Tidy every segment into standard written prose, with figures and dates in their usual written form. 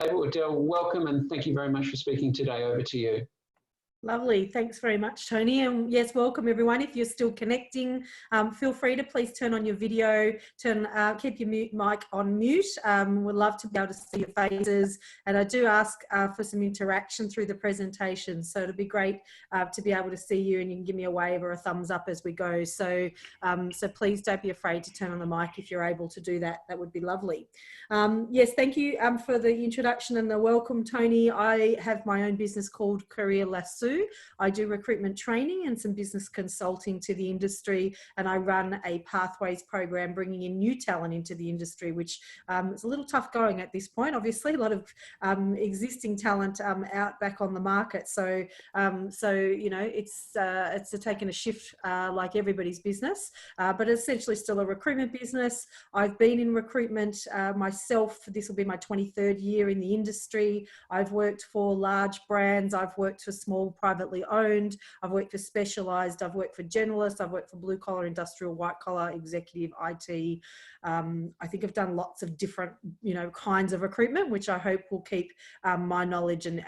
Adele, welcome and thank you very much for speaking today. Over to you. Lovely. Thanks very much, Tony. And yes, welcome everyone. If you're still connecting, feel free to please turn on your video, keep your mic on mute. We'd love to be able to see your faces. And I do ask for some interaction through the presentation. So it'll be great to be able to see you, and you can give me a wave or a thumbs up as we go. So, so please don't be afraid to turn on the mic if you're able to do that. That would be lovely. Yes, thank you for the introduction and the welcome, Tony. I have my own business called Career Lasso. I do recruitment training and some business consulting to the industry, and I run a pathways program bringing in new talent into the industry, which is a little tough going at this point. Obviously, a lot of existing talent out back on the market. So, you know, it's taken a shift like everybody's business, but essentially still a recruitment business. I've been in recruitment myself. This will be my 23rd year in the industry. I've worked for large brands. I've worked for small privately owned. I've worked for specialised. I've worked for generalists. I've worked for blue collar, industrial, white collar, executive, IT. I think I've done lots of different, you know, kinds of recruitment, which I hope will keep my knowledge and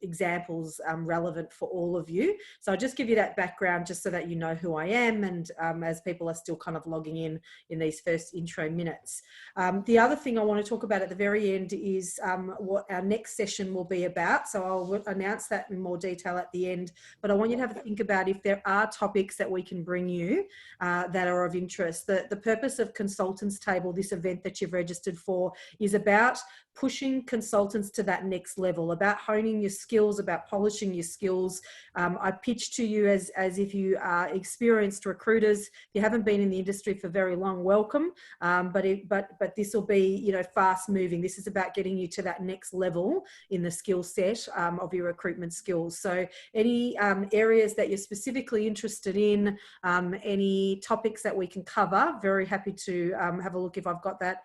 examples relevant for all of you. So I'll just give you that background just so that you know who I am, and as people are still kind of logging in these first intro minutes. The other thing I want to talk about at the very end is what our next session will be about. So I'll announce that in more detail at the end, but I want you to have a think about if there are topics that we can bring you that are of interest. The purpose of Consultants Table, this event that you've registered for, is about pushing consultants to that next level, about honing your skills, about polishing your skills. I pitch to you as if you are experienced recruiters. If you haven't been in the industry for very long, welcome. But this will be, you know, fast moving. This is about getting you to that next level in the skill set of your recruitment skills. So any areas that you're specifically interested in, any topics that we can cover, very happy to have a look if I've got that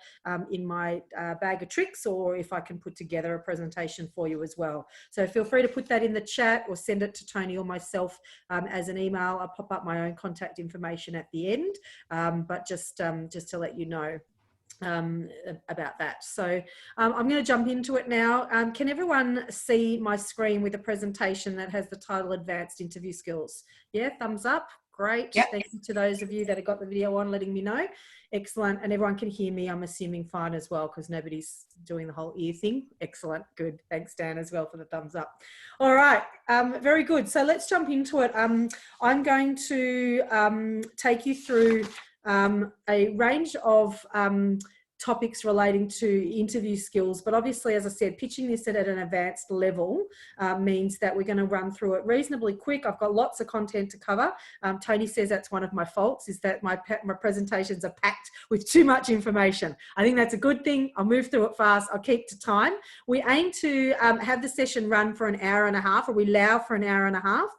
in my bag of tricks, or if I can put together a presentation for you as well. So feel free to put that in the chat or send it to Tony or myself as an email. I'll pop up my own contact information at the end, but just to let you know about that. So I'm going to jump into it now. Can everyone see my screen with a presentation that has the title Advanced Interview Skills? Yeah, thumbs up. Great. Yep. Thank you to those of you that have got the video on letting me know. Excellent. And everyone can hear me, I'm assuming, fine as well, because nobody's doing the whole ear thing. Excellent. Good. Thanks, Dan, as well, for the thumbs up. All right. Very good. So let's jump into it. I'm going to take you through a range of topics relating to interview skills, but obviously, as I said, pitching this at an advanced level means that we're going to run through it reasonably quick. I've got lots of content to cover. Tony says that's one of my faults, is that my presentations are packed with too much information. I think that's a good thing. I'll move through it fast. I'll keep to time. We aim to have the session run for an hour and a half, or we allow for an hour and a half.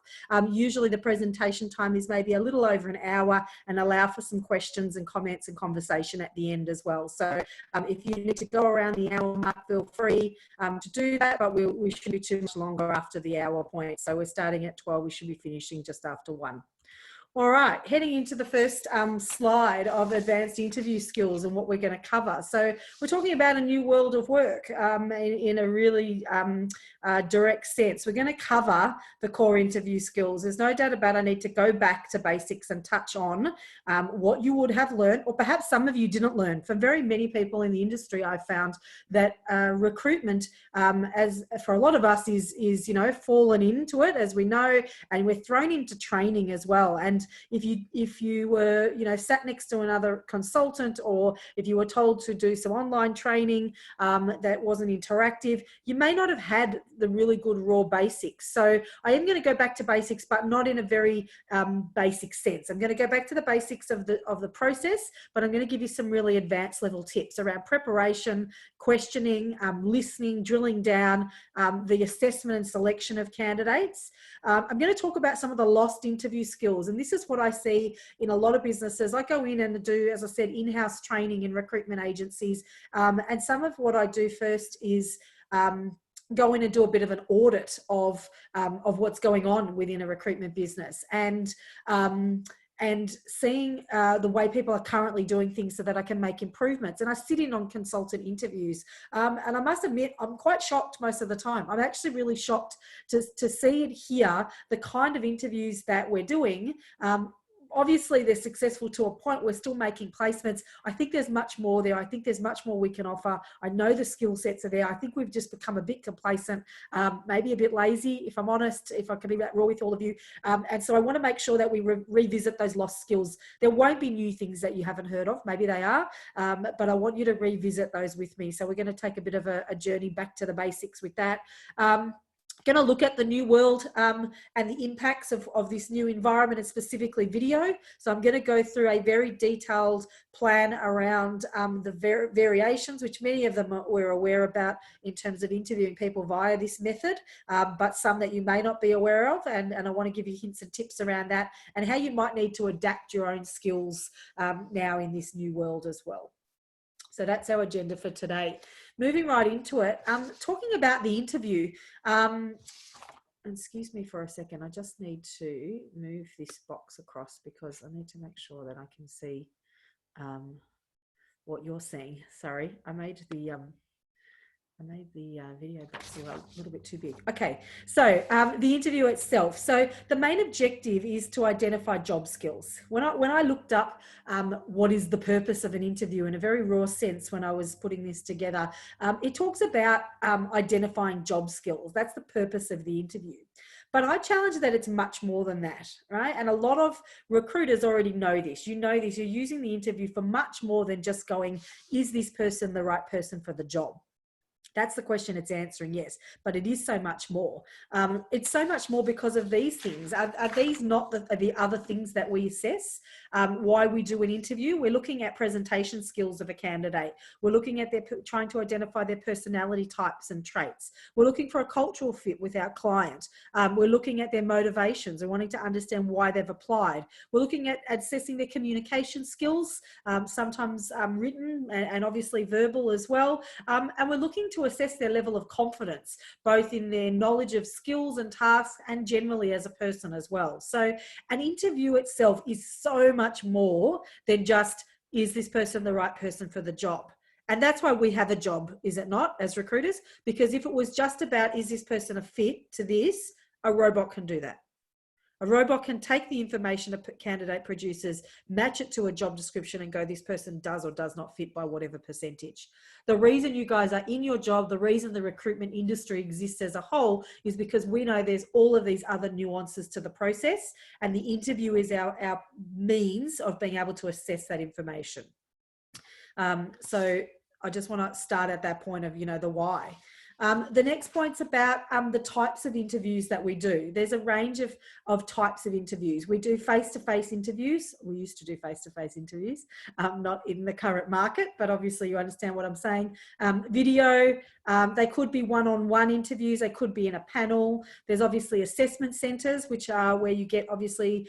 Usually the presentation time is maybe a little over an hour, and allow for some questions and comments and conversation at the end as well. So if you need to go around the hour mark, feel free to do that, but we shouldn't be too much longer after the hour point. So we're starting at 12, we should be finishing just after 1. All right, heading into the first slide of advanced interview skills and what we're going to cover. So we're talking about a new world of work in a really direct sense. We're going to cover the core interview skills. There's no doubt about it. I need to go back to basics and touch on what you would have learned, or perhaps some of you didn't learn. For very many people in the industry, I've found that recruitment, as for a lot of us, is you know, fallen into it, as we know, and we're thrown into training as well. And if you were, you know, sat next to another consultant, or if you were told to do some online training that wasn't interactive, you may not have had the really good raw basics. So I am going to go back to basics, but not in a very basic sense. I'm going to go back to the basics of the process, but I'm going to give you some really advanced level tips around preparation, questioning, listening, drilling down, the assessment and selection of candidates. I'm going to talk about some of the lost interview skills, and this is what I see in a lot of businesses. I go in and do, as I said, in-house training in recruitment agencies, and some of what I do first is go in and do a bit of an audit of what's going on within a recruitment business, and and seeing the way people are currently doing things so that I can make improvements. And I sit in on consultant interviews. And I must admit, I'm quite shocked most of the time. I'm actually really shocked to see and hear the kind of interviews that we're doing. Obviously, they're successful to a point. We're still making placements. I think there's much more there. I think there's much more we can offer. I know the skill sets are there. I think we've just become a bit complacent, maybe a bit lazy, if I'm honest, if I can be that raw with all of you. And so I want to make sure that we revisit those lost skills. There won't be new things that you haven't heard of. Maybe they are, but I want you to revisit those with me. So we're going to take a bit of a journey back to the basics with that. Going to look at the new world and the impacts of this new environment, and specifically video. So I'm going to go through a very detailed plan around the variations, which many of them we're aware about in terms of interviewing people via this method, but some that you may not be aware of. And I want to give you hints and tips around that and how you might need to adapt your own skills now in this new world as well. So that's our agenda for today. Moving right into it, talking about the interview. Excuse me for a second. I just need to move this box across because I need to make sure that I can see what you're seeing. Sorry, I made the video box a little bit too big. Okay, so the interview itself. So the main objective is to identify job skills. When I looked up what is the purpose of an interview in a very raw sense when I was putting this together, it talks about identifying job skills. That's the purpose of the interview. But I challenge that it's much more than that, right? And a lot of recruiters already know this. You know this. You're using the interview for much more than just going, is this person the right person for the job? That's the question it's answering, yes, but it is so much more. It's so much more because of these things. Are these not the other things that we assess? Why we do an interview? We're looking at presentation skills of a candidate. We're looking at trying to identify their personality types and traits. We're looking for a cultural fit with our client. We're looking at their motivations and wanting to understand why they've applied. We're looking at assessing their communication skills, sometimes written and obviously verbal as well. And we're looking to assess their level of confidence, both in their knowledge of skills and tasks and generally as a person as well. So an interview itself is so much more than just, is this person the right person for the job? And that's why we have a job, is it not, as recruiters? Because if it was just about, is this person a fit to this, a robot can do that. A robot can take the information a candidate produces, match it to a job description and go, this person does or does not fit by whatever percentage. The reason you guys are in your job, the reason the recruitment industry exists as a whole is because we know there's all of these other nuances to the process, and the interview is our means of being able to assess that information. So I just want to start at that point of, the why. The next point's about the types of interviews that we do. There's a range of types of interviews. We do face-to-face interviews. We used to do face-to-face interviews, not in the current market, but obviously you understand what I'm saying. Video, they could be one-on-one interviews. They could be in a panel. There's obviously assessment centres, which are where you get obviously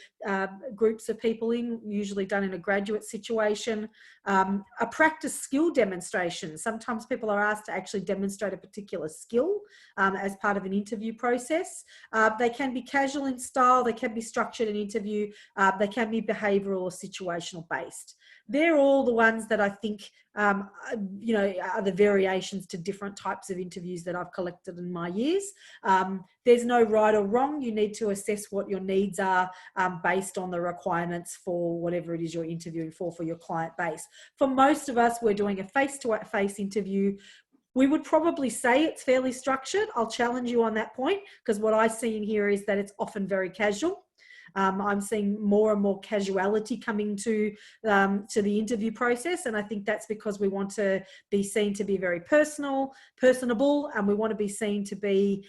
groups of people in, usually done in a graduate situation. A practice skill demonstration. Sometimes people are asked to actually demonstrate a particular skill as part of an interview process. They can be casual in style, they can be structured in interview, they can be behavioural or situational based. They're all the ones that I think, are the variations to different types of interviews that I've collected in my years. There's no right or wrong. You need to assess what your needs are based on the requirements for whatever it is you're interviewing for your client base. For most of us, we're doing a face-to-face interview. We would probably say it's fairly structured. I'll challenge you on that point, because what I see in here is that it's often very casual. I'm seeing more and more casuality coming to the interview process, and I think that's because we want to be seen to be very personable, and we want to be seen to be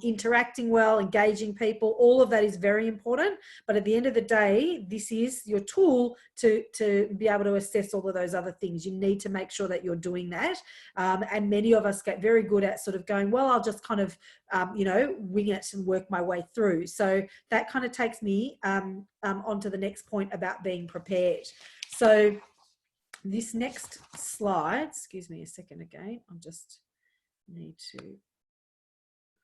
interacting well, engaging people. All of that is very important, but at the end of the day, this is your tool to be able to assess all of those other things. You need to make sure that you're doing that, and many of us get very good at sort of going, well, I'll just kind of wing it and work my way through. So that kind of takes me onto the next point about being prepared. So this next slide, excuse me a second again, I just need to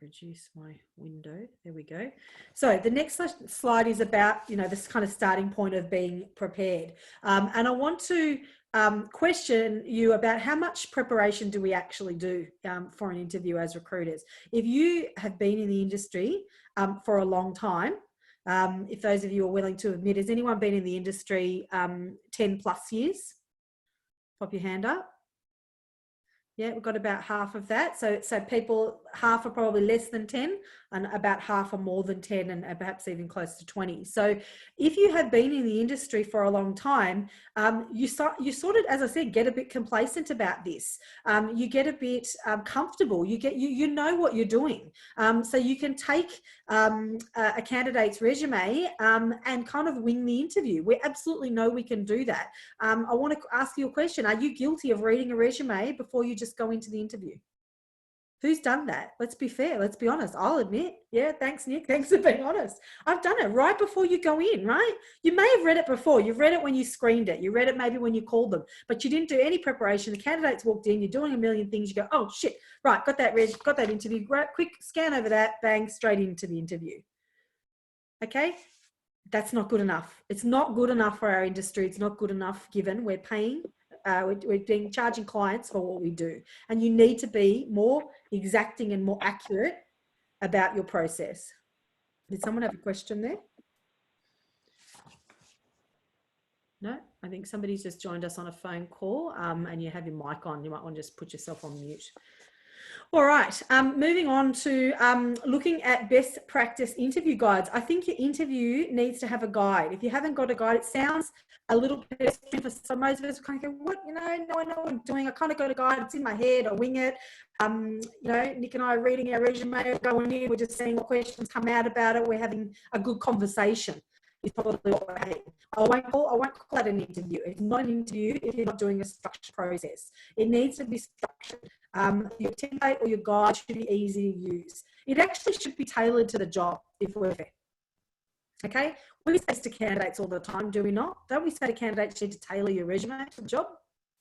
reduce my window. There we go. So the next slide is about, this kind of starting point of being prepared. And I want to question you about how much preparation do we actually do for an interview as recruiters. If you have been in the industry for a long time, if those of you are willing to admit, has anyone been in the industry 10 plus years? Pop your hand up. Yeah, we've got about half of that. So people, half are probably less than 10 and about half are more than 10 and perhaps even close to 20. So if you have been in the industry for a long time, you sort of, as I said, get a bit complacent about this. You get a bit comfortable. You know what you're doing. So you can take a candidate's resume and kind of wing the interview. We absolutely know we can do that. I want to ask you a question. Are you guilty of reading a resume before you just go into the interview? Who's done that? Let's be fair. Let's be honest. I'll admit. Yeah, thanks, Nick. Thanks for being honest. I've done it right before you go in, right? You may have read it before. You've read it when you screened it. You read it maybe when you called them, but you didn't do any preparation. The candidates walked in. You're doing a million things. You go, oh, shit. Right, got that interview. Great, quick scan over that. Bang, straight into the interview. Okay? That's not good enough. It's not good enough for our industry. It's not good enough given we're paying. We're charging clients for what we do. And you need to be more exacting and more accurate about your process. Did someone have a question there? No, I think somebody's just joined us on a phone call and you have your mic on. You might want to just put yourself on mute. All right, moving on to looking at best practice interview guides. I think your interview needs to have a guide. If you haven't got a guide, it sounds a little bit for some most of us kind of go, what, no, I know what I'm doing. I kind of got a guide, it's in my head, I wing it. Nick and I are reading our resume, going in, we're just seeing what questions come out about it. We're having a good conversation. Is probably what we're having. I won't call that an interview. It's not an interview if you're not doing a structured process. It needs to be structured. Your template or your guide should be easy to use. It actually should be tailored to the job, if we're fair. Okay? We say this to candidates all the time, do we not? Don't we say to candidates, you need to tailor your resume to the job?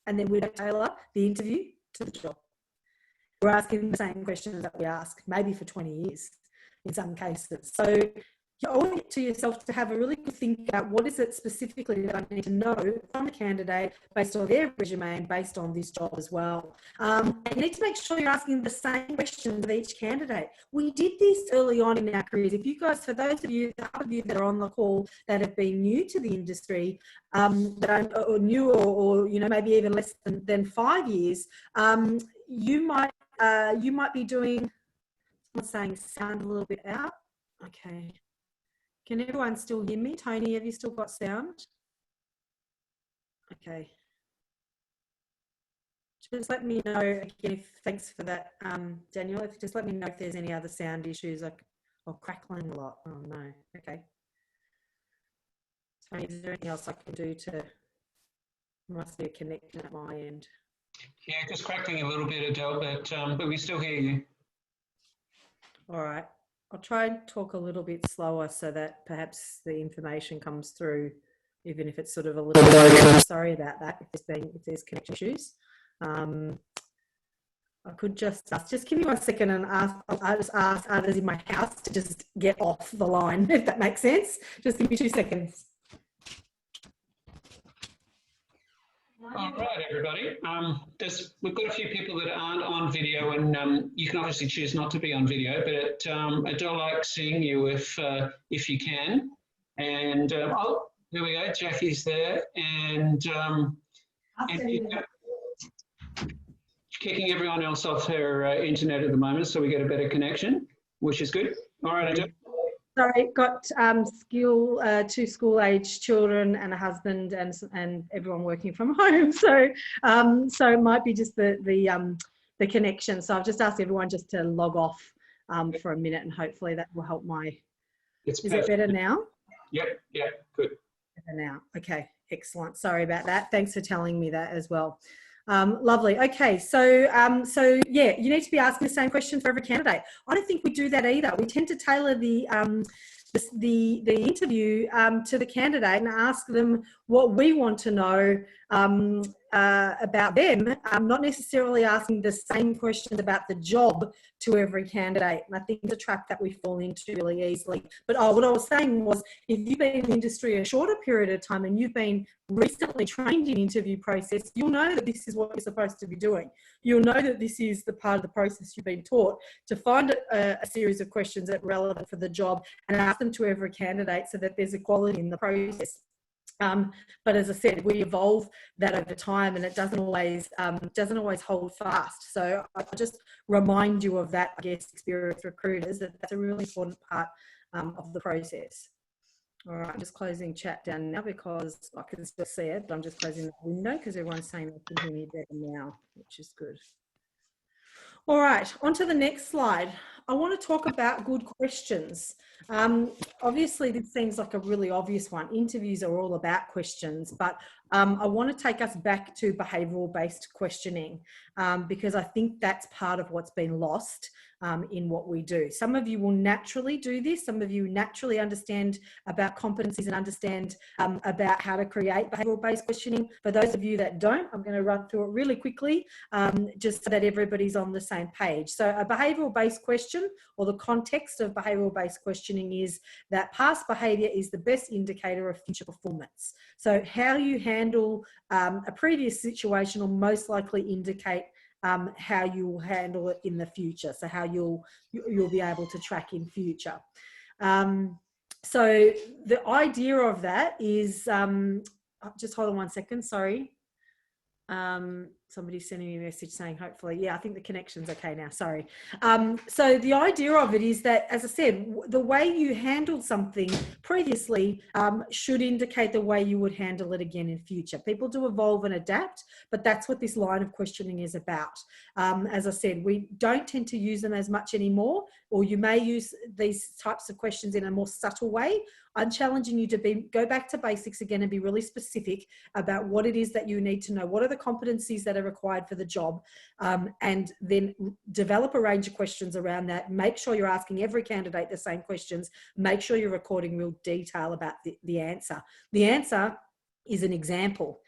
And then we don't tailor the interview to the job. We're asking the same questions that we ask, maybe for 20 years in some cases. So you owe it to yourself to have a really good think about what is it specifically that I need to know from a candidate based on their resume and based on this job as well. And you need to make sure you're asking the same questions of each candidate. We did this early on in our careers. If you guys, for those of you, the half of you that are on the call that have been new to the industry, that are new or maybe even less than 5 years, you might be doing, I'm saying sound a little bit out. Okay. Can everyone still hear me? Tony, have you still got sound? Okay. Just let me know again, thanks for that, Daniel. Just let me know if there's any other sound issues or crackling a lot. Oh no, okay. Tony, is there anything else I can do to, must be a connection at my end? Yeah, just crackling a little bit, Adele, but we still hear you. All right. I'll try and talk a little bit slower so that perhaps the information comes through, even if it's sort of a little bit. Sorry about that, if there's connection issues. I could just give me 1 second and I'll just ask others in my house to just get off the line, if that makes sense. Just give me 2 seconds. All right, everybody. We've got a few people that aren't on video, and you can obviously choose not to be on video. But Adele likes seeing you if you can. And oh, here we go. Jackie's there, and kicking everyone else off her internet at the moment, so we get a better connection, which is good. All right, Adele. Sorry, got two school-age children and a husband and everyone working from home. So it might be just the connection. So I've just asked everyone just to log off for a minute, and hopefully that will help my. Is it better now? Yep. Yeah. Good. Better now. Okay. Excellent. Sorry about that. Thanks for telling me that as well. Lovely. Okay, so yeah, you need to be asking the same question for every candidate. I don't think we do that either. We tend to tailor the interview to the candidate and ask them what we want to know about them, not necessarily asking the same questions about the job to every candidate. And I think it's a trap that we fall into really easily. But what I was saying was, if you've been in the industry a shorter period of time and you've been recently trained in interview process, you'll know that this is what you're supposed to be doing. You'll know that this is the part of the process you've been taught, to find a series of questions that are relevant for the job and ask them to every candidate so that there's equality in the process. But as I said, we evolve that over time, and it doesn't always hold fast. So I'll just remind you of that, I guess, experienced recruiters, that that's a really important part of the process. All right, I'm just closing chat down now because I can still see it, but I'm just closing the window because everyone's saying they can hear me better now, which is good. All right, on to the next slide. I want to talk about good questions. Obviously, this seems like a really obvious one. Interviews are all about questions, but I want to take us back to behavioural-based questioning because I think that's part of what's been lost in what we do. Some of you will naturally do this. Some of you naturally understand about competencies and understand about how to create behavioural-based questioning. For those of you that don't, I'm going to run through it really quickly just so that everybody's on the same page. So a behavioural-based question, or the context of behavioural-based questioning, is that past behaviour is the best indicator of future performance. So how you handle a previous situation will most likely indicate how you will handle it in the future. So how you'll be able to track in future. So the idea of that is, just hold on one second, sorry. Somebody's sending me a message saying hopefully, yeah, I think the connection's okay now, sorry. So the idea of it is that, as I said, the way you handled something previously should indicate the way you would handle it again in future. People do evolve and adapt, but that's what this line of questioning is about. As I said, we don't tend to use them as much anymore, or you may use these types of questions in a more subtle way. I'm challenging you to go back to basics again and be really specific about what it is that you need to know. What are the competencies that are required for the job? And then develop a range of questions around that. Make sure you're asking every candidate the same questions. Make sure you're recording real detail about the answer. The answer is an example.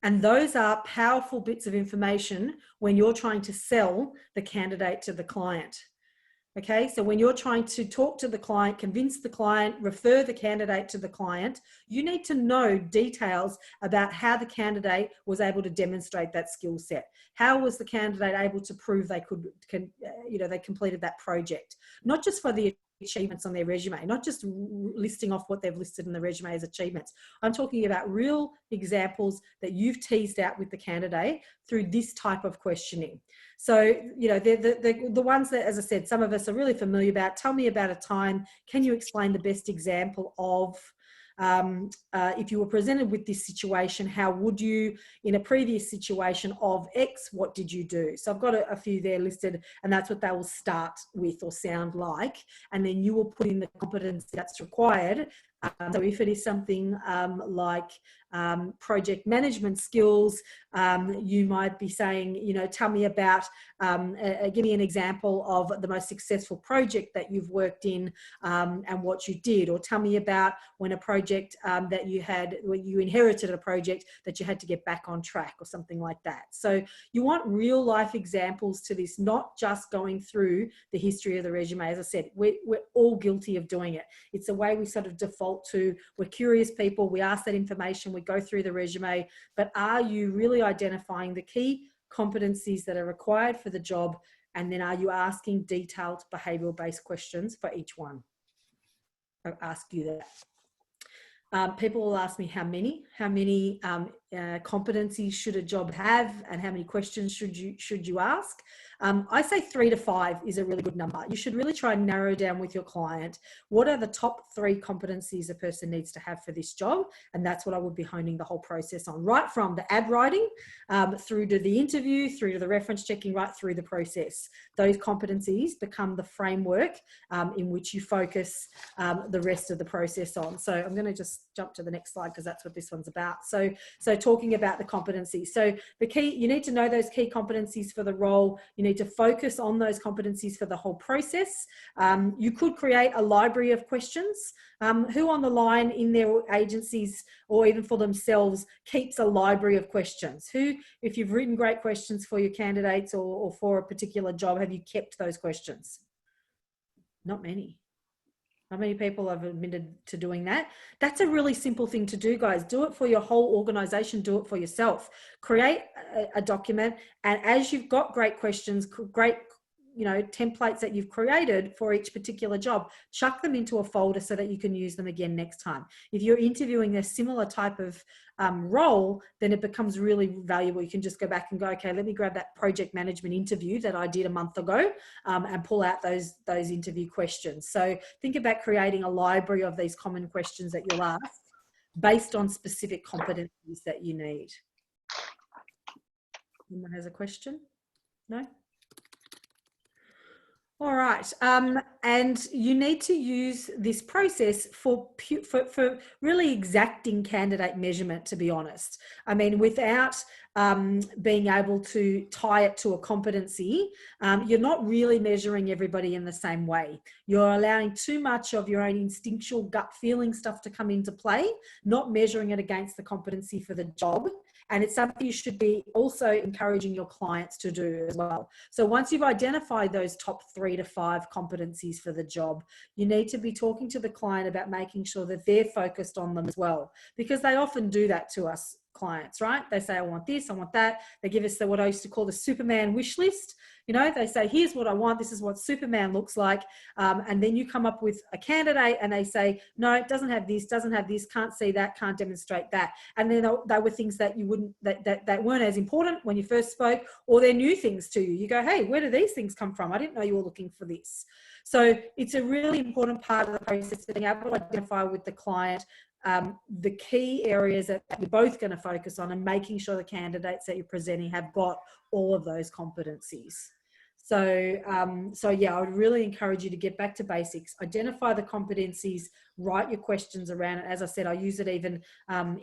And those are powerful bits of information when you're trying to sell the candidate to the client. Okay, so when you're trying to talk to the client, convince the client, refer the candidate to the client, you need to know details about how the candidate was able to demonstrate that skill set. How was the candidate able to prove they they completed that project? Not just for the achievements on their resume, not just listing off what they've listed in the resume as achievements. I'm talking about real examples that you've teased out with the candidate through this type of questioning. So, you know, the ones that, as I said, some of us are really familiar about. Tell me about a time. Can you explain the best example of, if you were presented with this situation, how would you, in a previous situation of X, what did you do? So I've got a few there listed, and that's what they will start with or sound like. And then you will put in the competence that's required. So if it is something like project management skills, you might be saying, you know, tell me about, give me an example of the most successful project that you've worked in and what you did, or tell me about when a project that you had, when you inherited a project that you had to get back on track, or something like that. So you want real life examples to this, not just going through the history of the resume. As I said, we're all guilty of doing it. It's the way we sort of default to. We're curious people, we ask that information, we go through the resume, but are you really identifying the key competencies that are required for the job? And then are you asking detailed behavioural based questions for each one? I'll ask you that. People will ask me how many competencies should a job have, and how many questions should you ask. I say 3 to 5 is a really good number. You should really try and narrow down with your client, what are the top 3 competencies a person needs to have for this job? And that's what I would be honing the whole process on, right from the ad writing through to the interview, through to the reference checking, right through the process. Those competencies become the framework in which you focus the rest of the process on. So I'm going to just jump to the next slide because that's what this one's about. So talking about the competencies. So the key, you need to know those key competencies for the role. You need to focus on those competencies for the whole process. You could create a library of questions. Who on the line in their agencies or even for themselves keeps a library of questions? Who, if you've written great questions for your candidates or for a particular job, have you kept those questions? Not many. Not many people have admitted to doing that. That's a really simple thing to do, guys. Do it for your whole organization. Do it for yourself. Create a document, and as you've got great questions, great templates that you've created for each particular job, chuck them into a folder so that you can use them again next time. If you're interviewing a similar type of role, then it becomes really valuable. You can just go back and go, okay, let me grab that project management interview that I did a month ago and pull out those interview questions. So think about creating a library of these common questions that you'll ask based on specific competencies that you need. Anyone has a question? No? All right, and you need to use this process for really exacting candidate measurement, to be honest. I mean, without being able to tie it to a competency, you're not really measuring everybody in the same way. You're allowing too much of your own instinctual gut feeling stuff to come into play, not measuring it against the competency for the job. And it's something you should be also encouraging your clients to do as well. So once you've identified those top 3 to 5 competencies for the job, you need to be talking to the client about making sure that they're focused on them as well, because they often do that to us clients, right? They say, I want this, I want that. They give us what I used to call the Superman wish list. They say, here's what I want. This is what Superman looks like. And then you come up with a candidate and they say, no, it doesn't have this, can't see that, can't demonstrate that. And then they were things that you wouldn't, that weren't as important when you first spoke, or they're new things to you. You go, hey, where do these things come from? I didn't know you were looking for this. So it's a really important part of the process, being able to identify with the client the key areas that you're both going to focus on, and making sure the candidates that you're presenting have got all of those competencies. So yeah, I would really encourage you to get back to basics, identify the competencies, write your questions around it. As I said, I use it even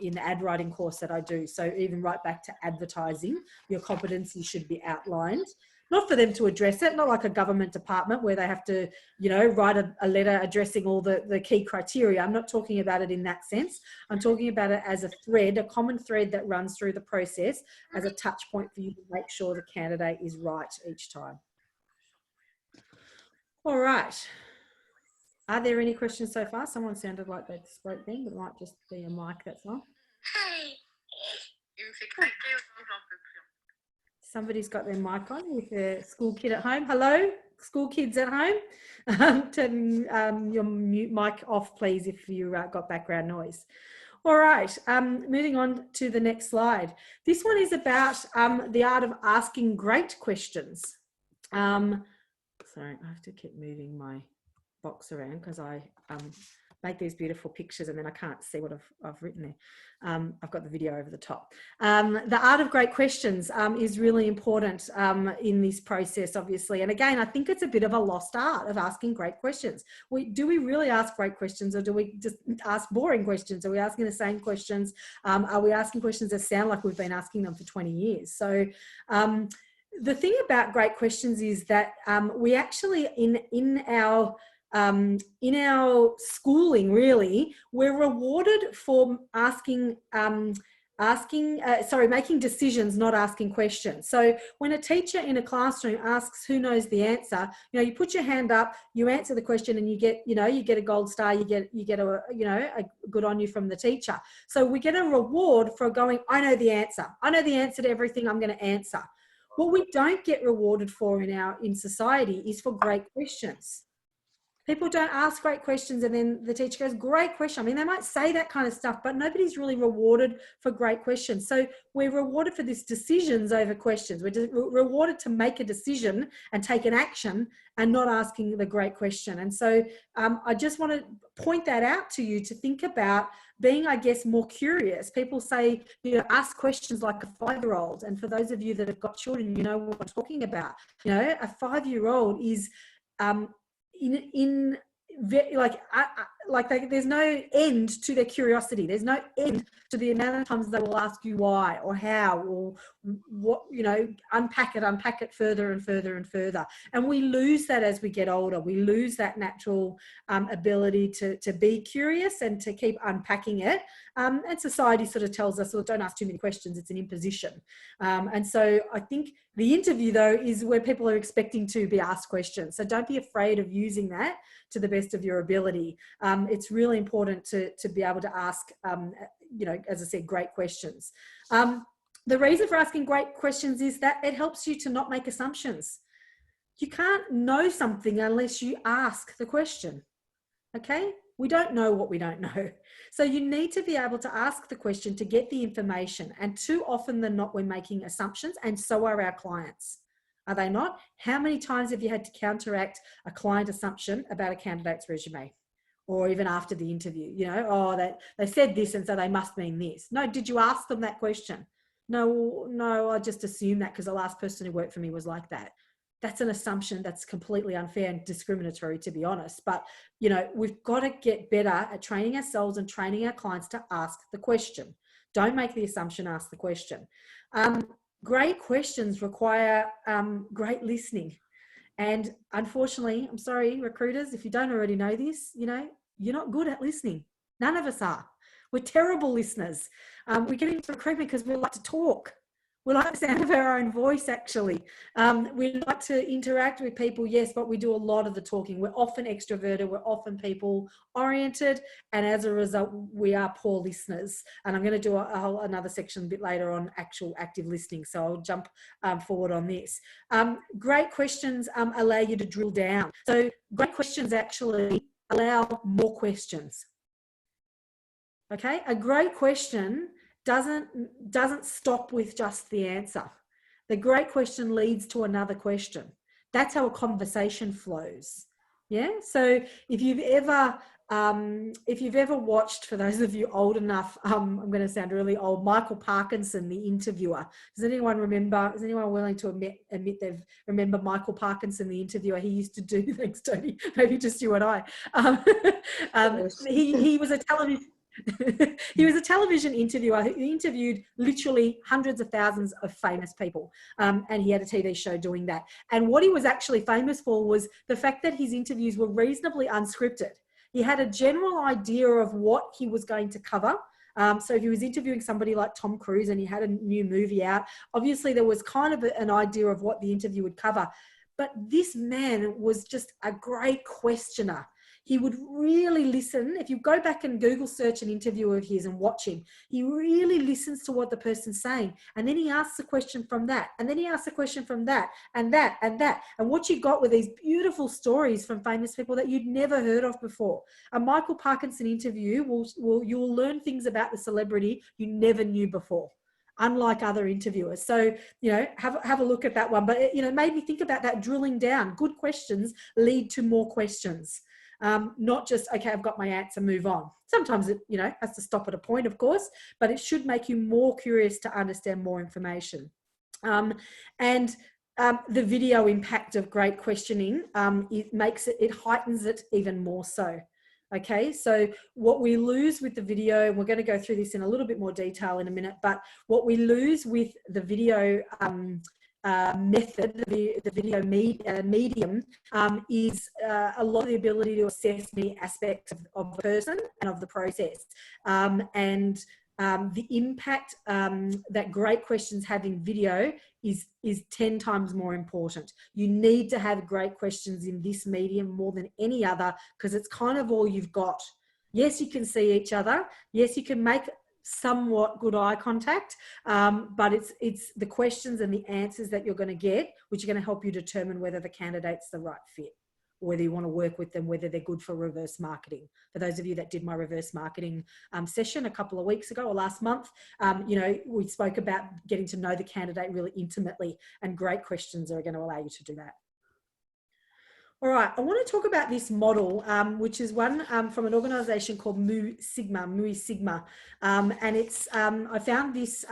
in the ad writing course that I do. So even right back to advertising, your competencies should be outlined. Not for them to address it, not like a government department where they have to, write a letter addressing all the key criteria. I'm not talking about it in that sense. I'm talking about it as a thread, a common thread that runs through the process as a touch point for you to make sure the candidate is right each time. All right. Are there any questions so far? Someone sounded like they spoke then, but it might just be a mic, that's all. Somebody's got their mic on with their school kid at home. Hello, school kids at home. Turn your mute mic off, please, if you got background noise. All right, moving on to the next slide. This one is about the art of asking great questions. Sorry, I have to keep moving my box around because I make these beautiful pictures and then I can't see what I've written there. I've got the video over the top. The art of great questions is really important in this process, obviously. And again, I think it's a bit of a lost art of asking great questions. Do we really ask great questions, or do we just ask boring questions? Are we asking the same questions? Are we asking questions that sound like we've been asking them for 20 years? So the thing about great questions is that we actually, in our schooling, really, we're rewarded for making decisions, not asking questions. So when a teacher in a classroom asks who knows the answer, you put your hand up, you answer the question, and you get a gold star, you get a good on you from the teacher. So we get a reward for going, I know the answer to everything, I'm going to answer. What we don't get rewarded for in society is for great questions. People don't ask great questions and then the teacher goes, great question. I mean, they might say that kind of stuff, but nobody's really rewarded for great questions. So we're rewarded for these decisions over questions. We're rewarded to make a decision and take an action and not asking the great question. And so I just want to point that out to you, to think about being, I guess, more curious. People say, ask questions like a 5-year-old. And for those of you that have got children, you know what I'm talking about. a 5-year-old is there's no end to their curiosity. There's no end to the amount of times they will ask you why or how or what, you know, unpack it further and further and further. And we lose that as we get older. We lose that natural ability to be curious and to keep unpacking it. And society sort of tells us, well, don't ask too many questions. It's an imposition. And so I think the interview, though, is where people are expecting to be asked questions. So don't be afraid of using that to the best of your ability. It's really important to be able to ask, you know, as I said, great questions. The reason for asking great questions is that it helps you to not make assumptions. You can't know something unless you ask the question. Okay? We don't know what we don't know. So you need to be able to ask the question to get the information. And too often than not, we're making assumptions, and so are our clients. Are they not? How many times have you had to counteract a client assumption about a candidate's resume? Or even after the interview, you know, oh, they said this and so they must mean this. No, did you ask them that question? No, I just assumed that because the last person who worked for me was like that. That's an assumption that's completely unfair and discriminatory, to be honest. But, you know, we've got to get better at training ourselves and training our clients to ask the question. Don't make the assumption, ask the question. Great questions require great listening. And unfortunately, I'm sorry, recruiters, if you don't already know this, you know, you're not good at listening. None of us are. We're terrible listeners. We get into recruitment because we like to talk. We like the sound of our own voice, actually. We like to interact with people, yes, but we do a lot of the talking. We're often extroverted. We're often people-oriented. And as a result, we are poor listeners. And I'm going to do another section a bit later on actual active listening. So I'll jump forward on this. Great questions allow you to drill down. So great questions actually allow more questions. Okay, a great question doesn't stop with just the answer. The great question leads to another question. That's how a conversation flows. Yeah. So if you've ever watched, for those of you old enough, I'm going to sound really old, Michael Parkinson, the interviewer. Does anyone remember? Is anyone willing to admit they've remember Michael Parkinson, the interviewer? He used to do, thanks Tony, maybe just you and I. He was a television. He was a television interviewer who interviewed literally hundreds of thousands of famous people, and he had a TV show doing that. And what he was actually famous for was the fact that his interviews were reasonably unscripted. He had a general idea of what he was going to cover. So if he was interviewing somebody like Tom Cruise and he had a new movie out, obviously there was kind of an idea of what the interview would cover. But this man was just a great questioner. He would really listen. If you go back and Google search an interview of his and watch him, he really listens to what the person's saying. And then he asks a question from that. And then he asks a question from that and that and that. And what you got were these beautiful stories from famous people that you'd never heard of before. A Michael Parkinson interview, you'll learn things about the celebrity you never knew before, unlike other interviewers. So, you know, have a look at that one. But, it, you know, made me think about that, drilling down. Good questions lead to more questions. Not just, okay, I've got my answer, move on. Sometimes it, you know, has to stop at a point, of course, but it should make you more curious to understand more information. The video impact of great questioning, it heightens it even more so. Okay, so what we lose with the video, we're going to go through this in a little bit more detail in a minute, but what we lose with the video method, the video medium, is a lot of the ability to assess many aspects of the person and of the process. The impact that great questions have in video is 10 times more important. You need to have great questions in this medium more than any other, because it's kind of all you've got. Yes, you can see each other. Yes, you can make somewhat good eye contact, but it's the questions and the answers that you're going to get which are going to help you determine whether the candidate's the right fit, or whether you want to work with them, whether they're good for reverse marketing. For those of you that did my reverse marketing session a couple of weeks ago or last month, you know, we spoke about getting to know the candidate really intimately, and great questions are going to allow you to do that. All right, I want to talk about this model, which is one from an organization called Mu Sigma. And it's, I found this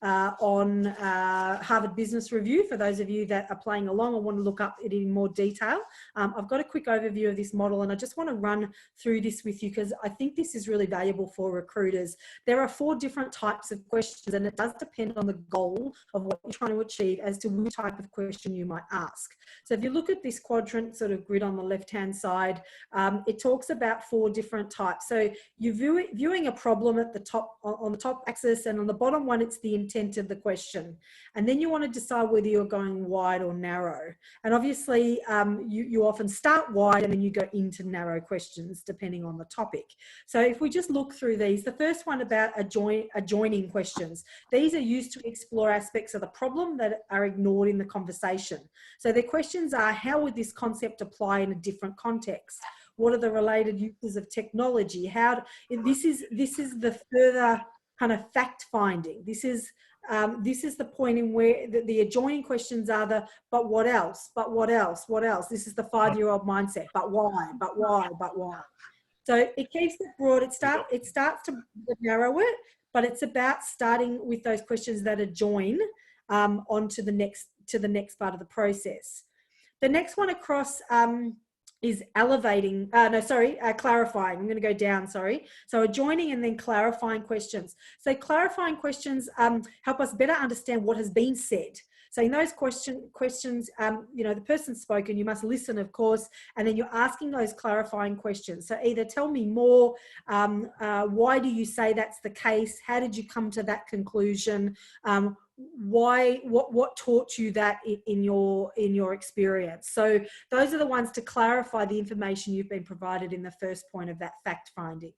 on Harvard Business Review. For those of you that are playing along or want to look up it in more detail, I've got a quick overview of this model, and I just want to run through this with you because I think this is really valuable for recruiters. There are 4 different types of questions, and it does depend on the goal of what you're trying to achieve as to which type of question you might ask. So if you look at this quadrant sort of grid on the left-hand side, it talks about 4 different types. So you're viewing a problem at the top, on the top axis, and on the bottom one, it's the intent of the question. And then you want to decide whether you're going wide or narrow. And obviously, you often start wide and then you go into narrow questions depending on the topic. So if we just look through these, the first one about adjoining questions. These are used to explore aspects of the problem that are ignored in the conversation. So the questions are, how would this concept apply in a different context? What are the related uses of technology? This is the further kind of fact finding. This is the point in where the adjoining questions are the, but what else? But what else? What else? This is the 5-year-old mindset. But why? But why? But why? So it keeps it broad. It starts to narrow it, but it's about starting with those questions that adjoin onto the next part of the process. The next one across is clarifying. I'm going to go down, sorry. So adjoining and then clarifying questions. So clarifying questions help us better understand what has been said. So in those questions, the person's spoken, you must listen, of course, and then you're asking those clarifying questions. So either tell me more, why do you say that's the case? How did you come to that conclusion? What taught you that in your experience? So those are the ones to clarify the information you've been provided in the first point of that fact finding.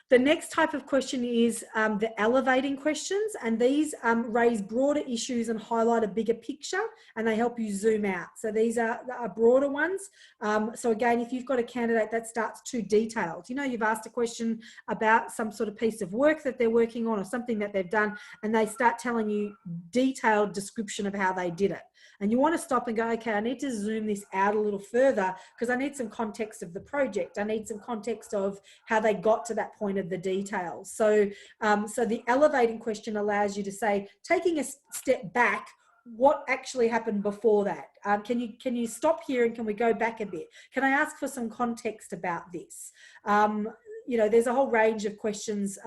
The next type of question is the elevating questions, and these raise broader issues and highlight a bigger picture, and they help you zoom out. So these are broader ones. So again, if you've got a candidate that starts too detailed, you've asked a question about some sort of piece of work that they're working on or something that they've done, and they start telling you detailed description of how they did it. And you want to stop and go, okay, I need to zoom this out a little further because I need some context of the project. I need some context of how they got to that point of the details. So, so the elevating question allows you to say, taking a step back, what actually happened before that? Can you stop here and can we go back a bit? Can I ask for some context about this? There's a whole range of questions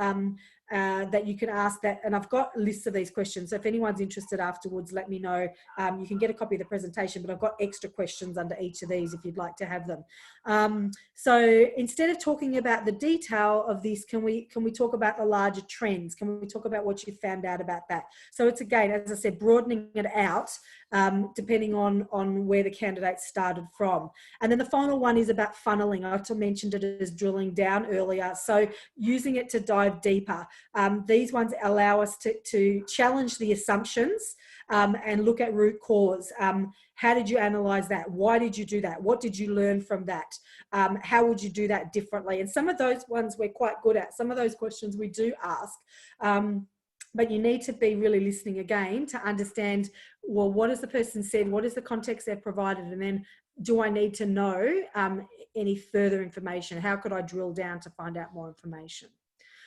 that you can ask that, and I've got lists of these questions. So if anyone's interested afterwards, let me know. You can get a copy of the presentation, but I've got extra questions under each of these if you'd like to have them. So instead of talking about the detail of this, can we talk about the larger trends? Can we talk about what you found out about that? So it's, again, as I said, broadening it out depending on where the candidate started from. And then the final one is about funneling. I mentioned it as drilling down earlier. So using it to dive deeper. These ones allow us to challenge the assumptions and look at root cause. How did you analyze that? Why did you do that? What did you learn from that? How would you do that differently? And some of those ones we're quite good at. Some of those questions we do ask. But you need to be really listening again to understand, well, what has the person said? What is the context they've provided? And then do I need to know any further information? How could I drill down to find out more information?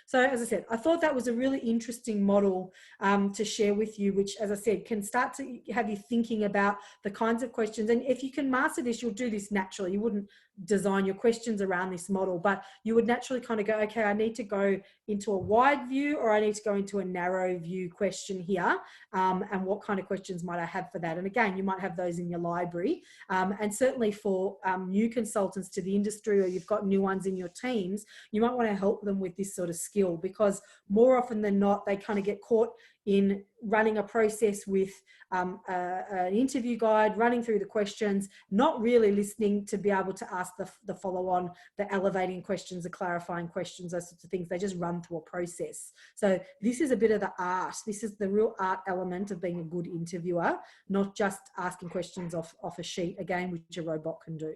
So as I said, I thought that was a really interesting model to share with you, which, as I said, can start to have you thinking about the kinds of questions. And if you can master this, you'll do this naturally. You wouldn't design your questions around this model, but you would naturally kind of go, okay, I need to go into a wide view or I need to go into a narrow view question here. And what kind of questions might I have for that? And again, you might have those in your library. And certainly for new consultants to the industry, or you've got new ones in your teams, you might want to help them with this sort of skill, because more often than not, they kind of get caught in running a process with an interview guide, running through the questions, not really listening to be able to ask the follow-on, the elevating questions, the clarifying questions, those sorts of things. They just run through a process. So this is a bit of the art. This is the real art element of being a good interviewer, not just asking questions off a sheet, again, which a robot can do.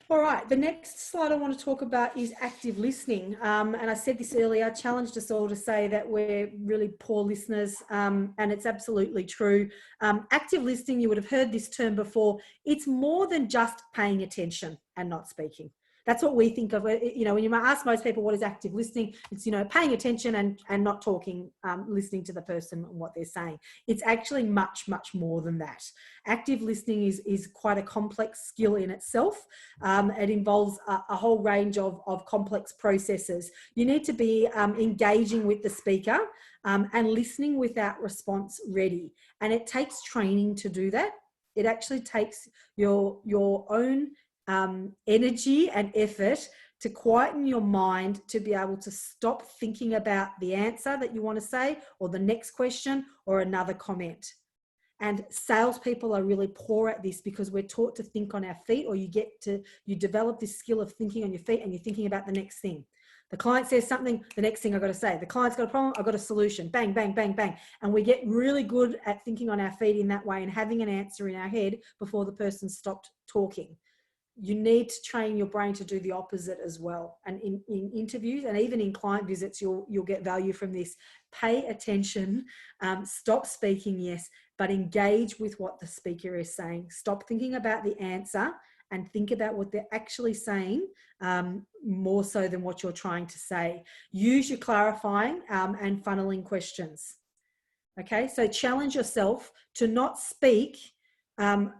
All right, the next slide I want to talk about is active listening. And I said this earlier, I challenged us all to say that we're really poor listeners, and it's absolutely true. Active listening, you would have heard this term before, it's more than just paying attention and not speaking. That's what we think of. You know, when you ask most people what is active listening, it's, you know, paying attention and not talking, listening to the person and what they're saying. It's actually much, much more than that. Active listening is quite a complex skill in itself. It involves a whole range of complex processes. You need to be engaging with the speaker and listening without response ready. And it takes training to do that. It actually takes your own energy and effort to quieten your mind to be able to stop thinking about the answer that you want to say or the next question or another comment. And salespeople are really poor at this because we're taught to think on our feet, or you develop this skill of thinking on your feet and you're thinking about the next thing. The client says something, the next thing I've got to say. The client's got a problem, I've got a solution. Bang, bang, bang, bang. And we get really good at thinking on our feet in that way and having an answer in our head before the person stopped talking. You need to train your brain to do the opposite as well. And in interviews and even in client visits, you'll get value from this. Pay attention, stop speaking, yes, but engage with what the speaker is saying. Stop thinking about the answer and think about what they're actually saying, more so than what you're trying to say. Use your clarifying and funneling questions. Okay, so challenge yourself to not speak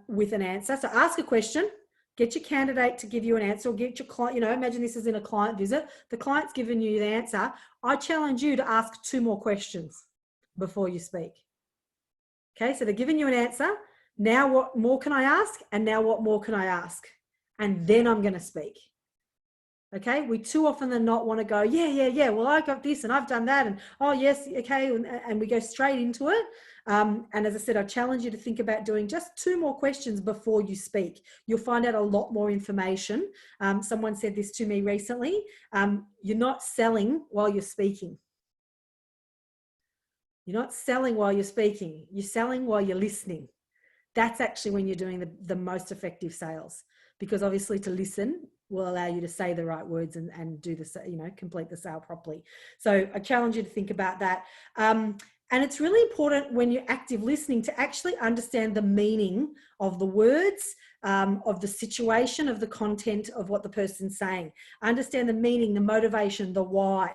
with an answer. So ask a question. Get your candidate to give you an answer, or get your client, you know, imagine this is in a client visit. The client's given you the answer. I challenge you to ask 2 more questions before you speak. Okay, so they're giving you an answer. Now what more can I ask? And now what more can I ask? And then I'm going to speak. Okay, we too often than not want to go, yeah, well, I got this and I've done that. And oh, yes, okay. And we go straight into it. And as I said, I challenge you to think about doing just 2 more questions before you speak. You'll find out a lot more information. Someone said this to me recently. You're not selling while you're speaking. You're not selling while you're speaking. You're selling while you're listening. That's actually when you're doing the most effective sales, because obviously to listen will allow you to say the right words and do the, you know, complete the sale properly. So I challenge you to think about that. And it's really important when you're active listening to actually understand the meaning of the words, of the situation, of the content of what the person's saying. Understand the meaning, the motivation, the why.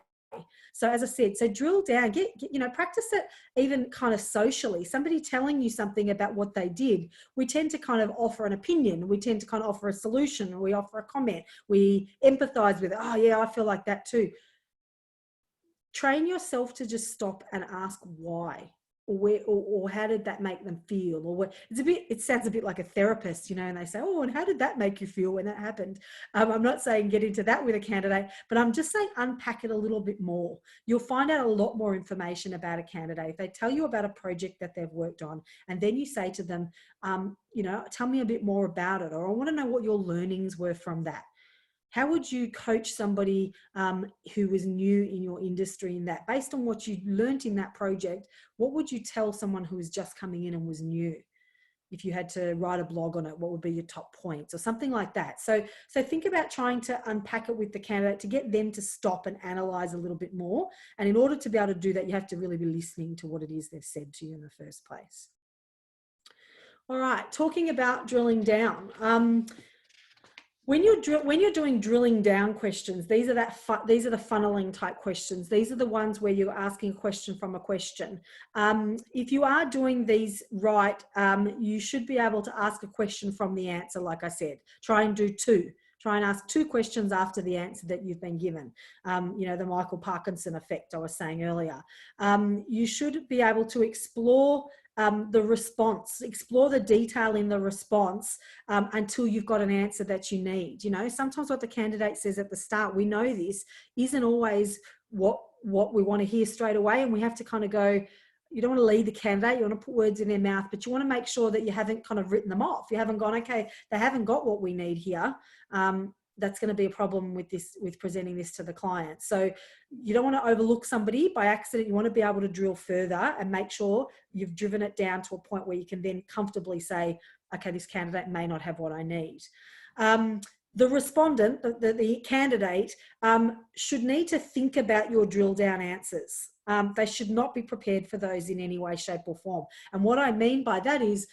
So as I said, so drill down, get you know, practice it even kind of socially. Somebody telling you something about what they did, we tend to kind of offer an opinion. We tend to kind of offer a solution. We offer a comment. We empathize with it. Oh yeah, I feel like that too. Train yourself to just stop and ask why. Or how did that make them feel? Or what? It sounds a bit like a therapist, you know, and they say, oh, and how did that make you feel when that happened? I'm not saying get into that with a candidate, but I'm just saying unpack it a little bit more. You'll find out a lot more information about a candidate. If they tell you about a project that they've worked on, and then you say to them, you know, tell me a bit more about it, or I want to know what your learnings were from that. How would you coach somebody who was new in your industry in that? Based on what you learned in that project, what would you tell someone who was just coming in and was new? If you had to write a blog on it, what would be your top points or something like that? So think about trying to unpack it with the candidate to get them to stop and analyze a little bit more. And in order to be able to do that, you have to really be listening to what it is they've said to you in the first place. All right, talking about drilling down. When you're doing drilling down questions, these are the funneling type questions. These are the ones where you're asking a question from a question. If you are doing these right, you should be able to ask a question from the answer. Like I said, try and do 2. Try and ask 2 questions after the answer that you've been given. You know, the Michael Parkinson effect I was saying earlier. You should be able to explore the response, explore the detail in the response until you've got an answer that you need. You know, sometimes what the candidate says at the start, we know this isn't always what we want to hear straight away, and we have to kind of go, you don't want to lead the candidate, you want to put words in their mouth, but you want to make sure that you haven't kind of written them off. You haven't gone, okay, they haven't got what we need here. That's going to be a problem with presenting this to the client. So you don't want to overlook somebody by accident. You want to be able to drill further and make sure you've driven it down to a point where you can then comfortably say, okay, this candidate may not have what I need. The respondent, the candidate, should need to think about your drill down answers. They should not be prepared for those in any way, shape or form. And what I mean by that is,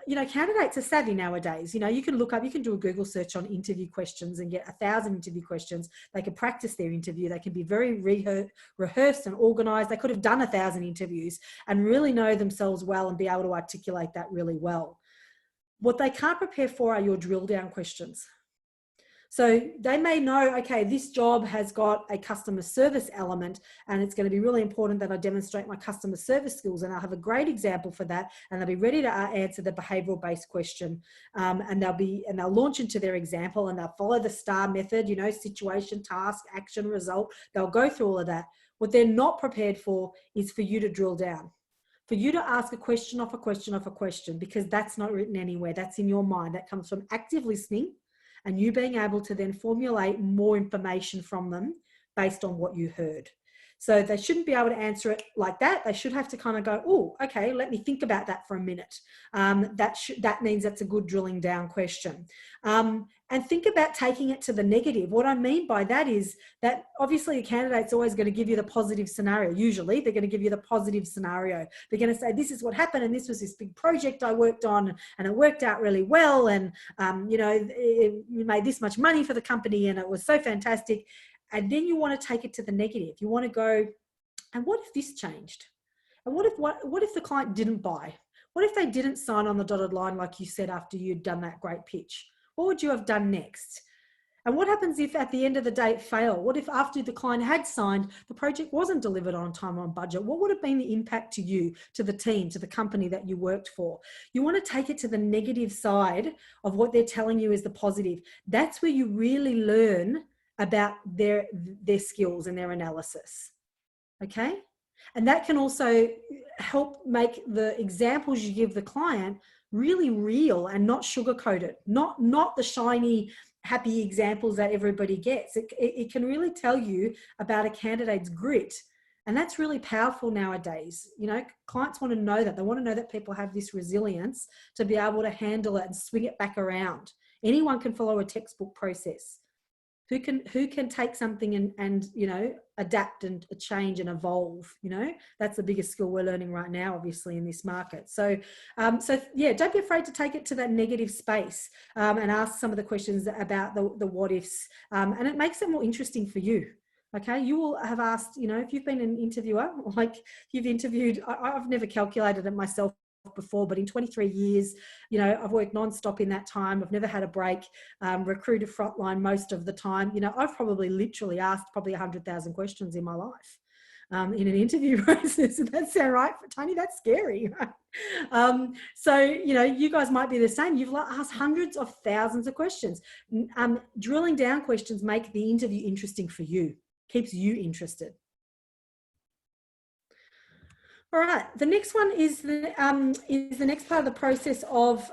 you know, candidates are savvy nowadays. You know, you can look up, you can do a Google search on interview questions and get 1,000 interview questions. They can practice their interview. They can be very rehearsed and organized. They could have done 1,000 interviews and really know themselves well and be able to articulate that really well. What they can't prepare for are your drill down questions. So they may know, okay, this job has got a customer service element, and it's going to be really important that I demonstrate my customer service skills, and I'll have a great example for that, and they'll be ready to answer the behavioral based question, and they'll launch into their example, and they'll follow the STAR method, you know, situation, task, action, result. They'll go through all of that. What they're not prepared for is for you to drill down, for you to ask a question off a question off a question, because that's not written anywhere. That's in your mind. That comes from active listening and you being able to then formulate more information from them based on what you heard. So they shouldn't be able to answer it like that. They should have to kind of go, oh, okay, let me think about that for a minute. That means that's a good drilling down question. And think about taking it to the negative. What I mean by that is that obviously a candidate's always going to give you the positive scenario. Usually they're going to give you the positive scenario. They're going to say, this is what happened, and this was this big project I worked on, and it worked out really well, and you know, you made this much money for the company, and it was so fantastic. And then you want to take it to the negative. You want to go, and what if this changed? And what if the client didn't buy? What if they didn't sign on the dotted line like you said after you'd done that great pitch? What would you have done next? And what happens if at the end of the day it failed? What if after the client had signed, the project wasn't delivered on time, on budget? What would have been the impact to you, to the team, to the company that you worked for? You want to take it to the negative side of what they're telling you is the positive. That's where you really learn about their skills and their analysis. Okay? And that can also help make the examples you give the client really real and not sugar-coated, not the shiny, happy examples that everybody gets. It can really tell you about a candidate's grit. And that's really powerful nowadays. You know, clients want to know that. They want to know that people have this resilience to be able to handle it and swing it back around. Anyone can follow a textbook process. Who can take something and you know, adapt and change and evolve? You know, that's the biggest skill we're learning right now, obviously, in this market. So yeah, don't be afraid to take it to that negative space and ask some of the questions about the what ifs, and it makes it more interesting for you. Okay, you will have asked, you know, if you've been an interviewer, like you've interviewed, I've never calculated it myself before, but in 23 years, you know, I've worked non-stop in that time. I've never had a break, recruited frontline most of the time. You know, I've probably literally asked 100,000 questions in my life in an interview process. Does that sound right, Tony? That's scary. So, you know, you guys might be the same. You've asked hundreds of thousands of questions. Drilling down questions make the interview interesting for you, keeps you interested. All right, the next one is the next part of the process of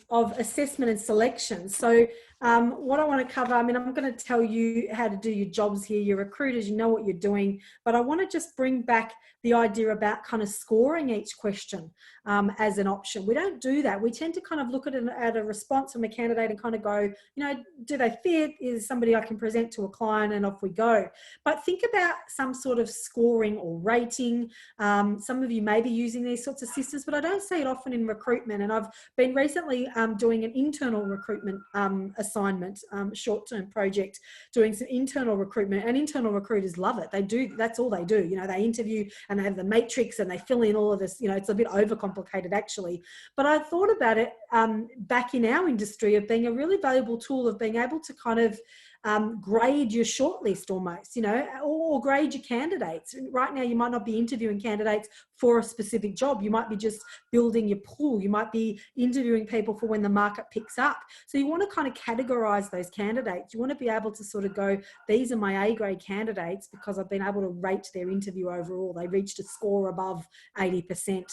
assessment and selection. So what I want to cover, I mean, I'm going to tell you how to do your jobs here. You're recruiters, you know what you're doing, but I want to just bring back the idea about kind of scoring each question as an option. We don't do that. We tend to kind of look at a response from a candidate and kind of go, you know, do they fit? Is somebody I can present to a client, and off we go. But think about some sort of scoring or rating. Some of you may be using these sorts of systems, but I don't see it often in recruitment. And I've been recently doing an internal recruitment assignment, short-term project, doing some internal recruitment, and internal recruiters love it. They do, that's all they do. You know, they interview and they have the matrix and they fill in all of this. You know, it's a bit overcomplicated actually. But I thought about it back in our industry of being a really valuable tool of being able to kind of grade your shortlist almost, you know, or grade your candidates. Right now, you might not be interviewing candidates for a specific job. You might be just building your pool. You might be interviewing people for when the market picks up. So you want to kind of categorize those candidates. You want to be able to sort of go, these are my A-grade candidates because I've been able to rate their interview overall. They reached a score above 80%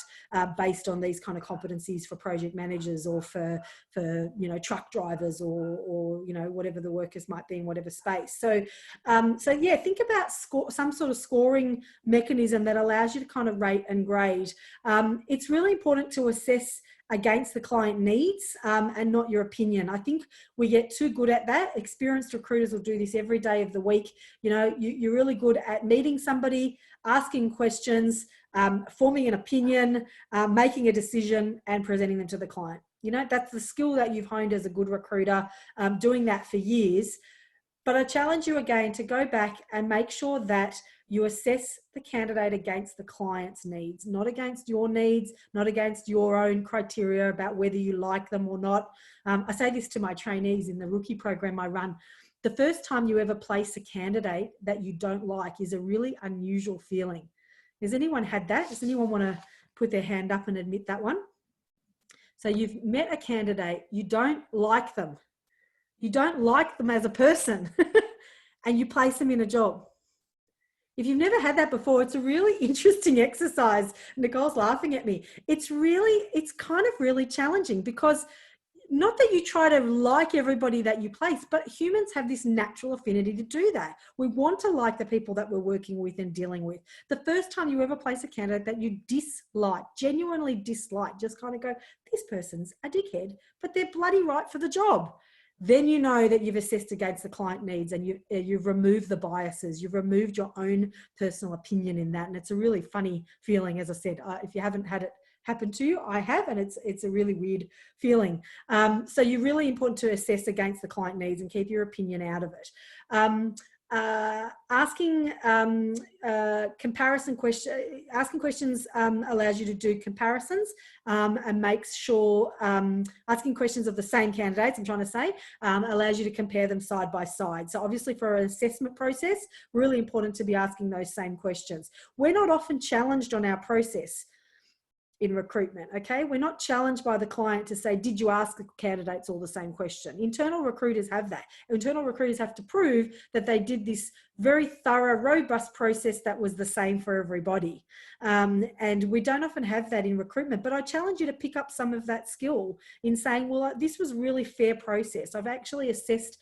based on these kind of competencies for project managers or for you know, truck drivers or you know, whatever the workers might be in whatever space. So yeah, think about some sort of scoring mechanism that allows you to kind of rate and grade. It's really important to assess against the client needs and not your opinion. I think we get too good at that. Experienced recruiters will do this every day of the week. You know, you're really good at meeting somebody, asking questions, forming an opinion, making a decision, and presenting them to the client. You know, that's the skill that you've honed as a good recruiter, doing that for years. But I challenge you again to go back and make sure that you assess the candidate against the client's needs, not against your needs, not against your own criteria about whether you like them or not. I say this to my trainees in the rookie program I run. The first time you ever place a candidate that you don't like is a really unusual feeling. Has anyone had that? Does anyone want to put their hand up and admit that one? So you've met a candidate, you don't like them. You don't like them as a person and you place them in a job. If you've never had that before, it's a really interesting exercise. Nicole's laughing at me. It's kind of really challenging, because not that you try to like everybody that you place, but humans have this natural affinity to do that. We want to like the people that we're working with and dealing with. The first time you ever place a candidate that you dislike, genuinely dislike, just kind of go, this person's a dickhead, but they're bloody right for the job. Then you know that you've assessed against the client needs, and you've removed the biases, you've removed your own personal opinion in that. And it's a really funny feeling, as I said. If you haven't had it happen to you, I have, and it's a really weird feeling. So you're really important to assess against the client needs and keep your opinion out of it. Asking questions allows you to do comparisons, and makes sure asking questions of the same candidates, I'm trying to say, allows you to compare them side by side. So obviously for an assessment process, really important to be asking those same questions. We're not often challenged on our process in recruitment, okay? We're not challenged by the client to say, did you ask the candidates all the same question? Internal recruiters have that. Internal recruiters have to prove that they did this very thorough, robust process that was the same for everybody. And we don't often have that in recruitment, but I challenge you to pick up some of that skill in saying, well, this was a really fair process. I've actually assessed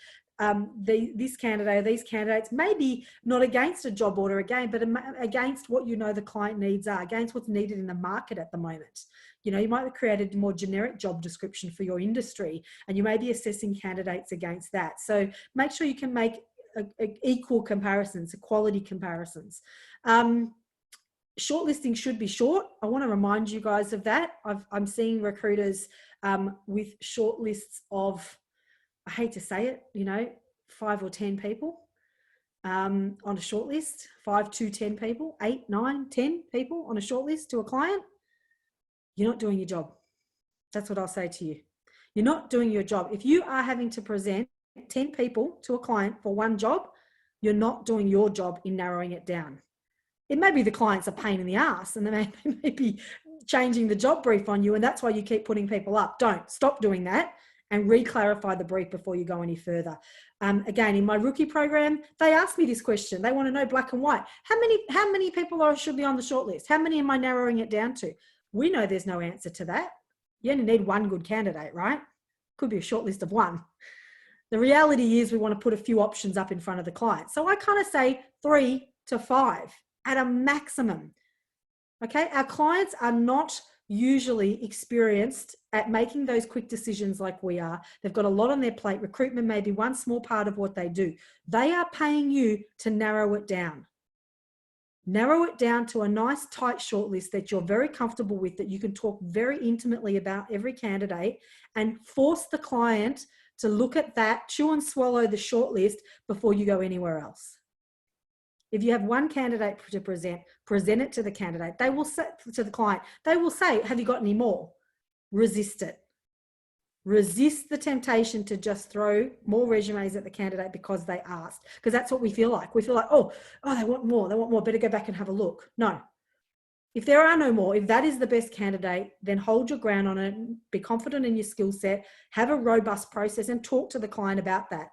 this candidate or these candidates, maybe not against a job order again, but against what you know the client needs are, against what's needed in the market at the moment. You know, you might have created a more generic job description for your industry, and you may be assessing candidates against that. So make sure you can make equal comparisons, equality comparisons. Shortlisting should be short. I want to remind you guys of that. I'm seeing recruiters with shortlists of, I hate to say it, you know, 5 or 10 people on a shortlist, 5 to 10 people, 8, 9, 10 people on a shortlist to a client. You're not doing your job. That's what I'll say to you. You're not doing your job. If you are having to present 10 people to a client for one job, you're not doing your job in narrowing it down. It may be the client's a pain in the ass, and they may be changing the job brief on you, and that's why you keep putting people up. Don't stop doing that, and re-clarify the brief before you go any further. Again, in my rookie program, they ask me this question. They want to know black and white. How many people should be on the shortlist? How many am I narrowing it down to? We know there's no answer to that. You only need one good candidate, right? Could be a shortlist of one. The reality is we want to put a few options up in front of the client. So I kind of say 3 to 5 at a maximum. Okay, our clients are not usually experienced at making those quick decisions like we are. They've got a lot on their plate. Recruitment may be one small part of what they do. They are paying you to narrow it down. Narrow it down to a nice tight shortlist that you're very comfortable with, that you can talk very intimately about every candidate, and force the client to look at that, chew and swallow the shortlist before you go anywhere else. If you have one candidate to present it to the candidate. They will say to the client, they will say, have you got any more? Resist it. Resist the temptation to just throw more resumes at the candidate because they asked, because that's what we feel like. We feel like, oh, they want more, better go back and have a look. No. If there are no more, if that is the best candidate, then hold your ground on it, be confident in your skill set, have a robust process, and talk to the client about that.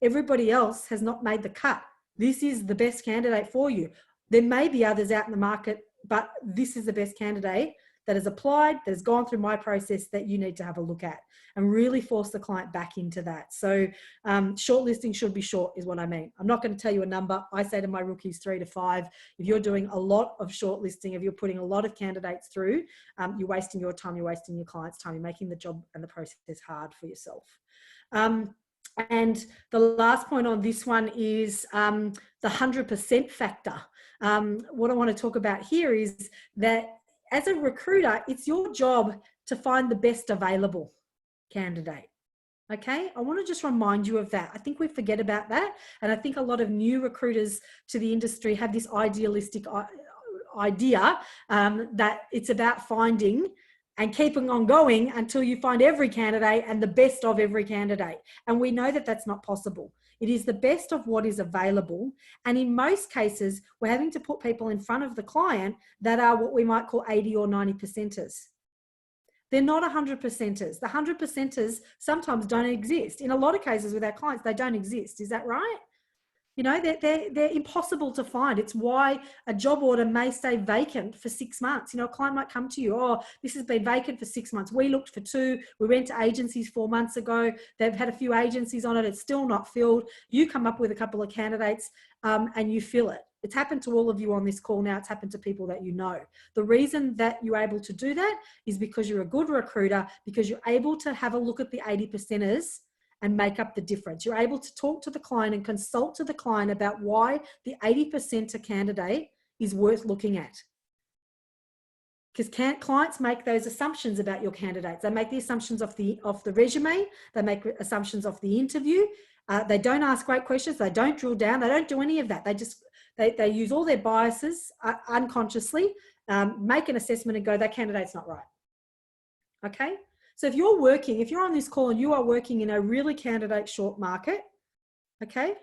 Everybody else has not made the cut. This is the best candidate for you. There may be others out in the market, but this is the best candidate that has applied, that has gone through my process, that you need to have a look at, and really force the client back into that. So shortlisting should be short is what I mean. I'm not going to tell you a number. I say to my rookies 3 to 5. If you're doing a lot of shortlisting, if you're putting a lot of candidates through, you're wasting your time, you're wasting your client's time, you're making the job and the process hard for yourself. And the last point on this one is the 100% factor. What I want to talk about here is that as a recruiter, it's your job to find the best available candidate. Okay, I want to just remind you of that. I think we forget about that. And I think a lot of new recruiters to the industry have this idealistic idea that it's about finding and keeping on going until you find every candidate and the best of every candidate. And we know that that's not possible. It is the best of what is available. And in most cases, we're having to put people in front of the client that are what we might call 80 or 90%ers. They're not 100%ers. The 100%ers sometimes don't exist. In a lot of cases with our clients, they don't exist. Is that right? You know, they're impossible to find. It's why a job order may stay vacant for 6 months. You know, a client might come to you, oh, this has been vacant for 6 months. We looked for 2. We went to agencies 4 months ago. They've had a few agencies on it. It's still not filled. You come up with a couple of candidates and you fill it. It's happened to all of you on this call now. It's happened to people that you know. The reason that you're able to do that is because you're a good recruiter, because you're able to have a look at the 80%ers and make up the difference. You're able to talk to the client and consult to the client about why the 80% candidate is worth looking at. Because clients make those assumptions about your candidates. They make the assumptions of the resume. They make assumptions of the interview. They don't ask great questions. They don't drill down. They don't do any of that. They use all their biases unconsciously, make an assessment and go, that candidate's not right. Okay? So if you're on this call and you are working in a really candidate short market, okay?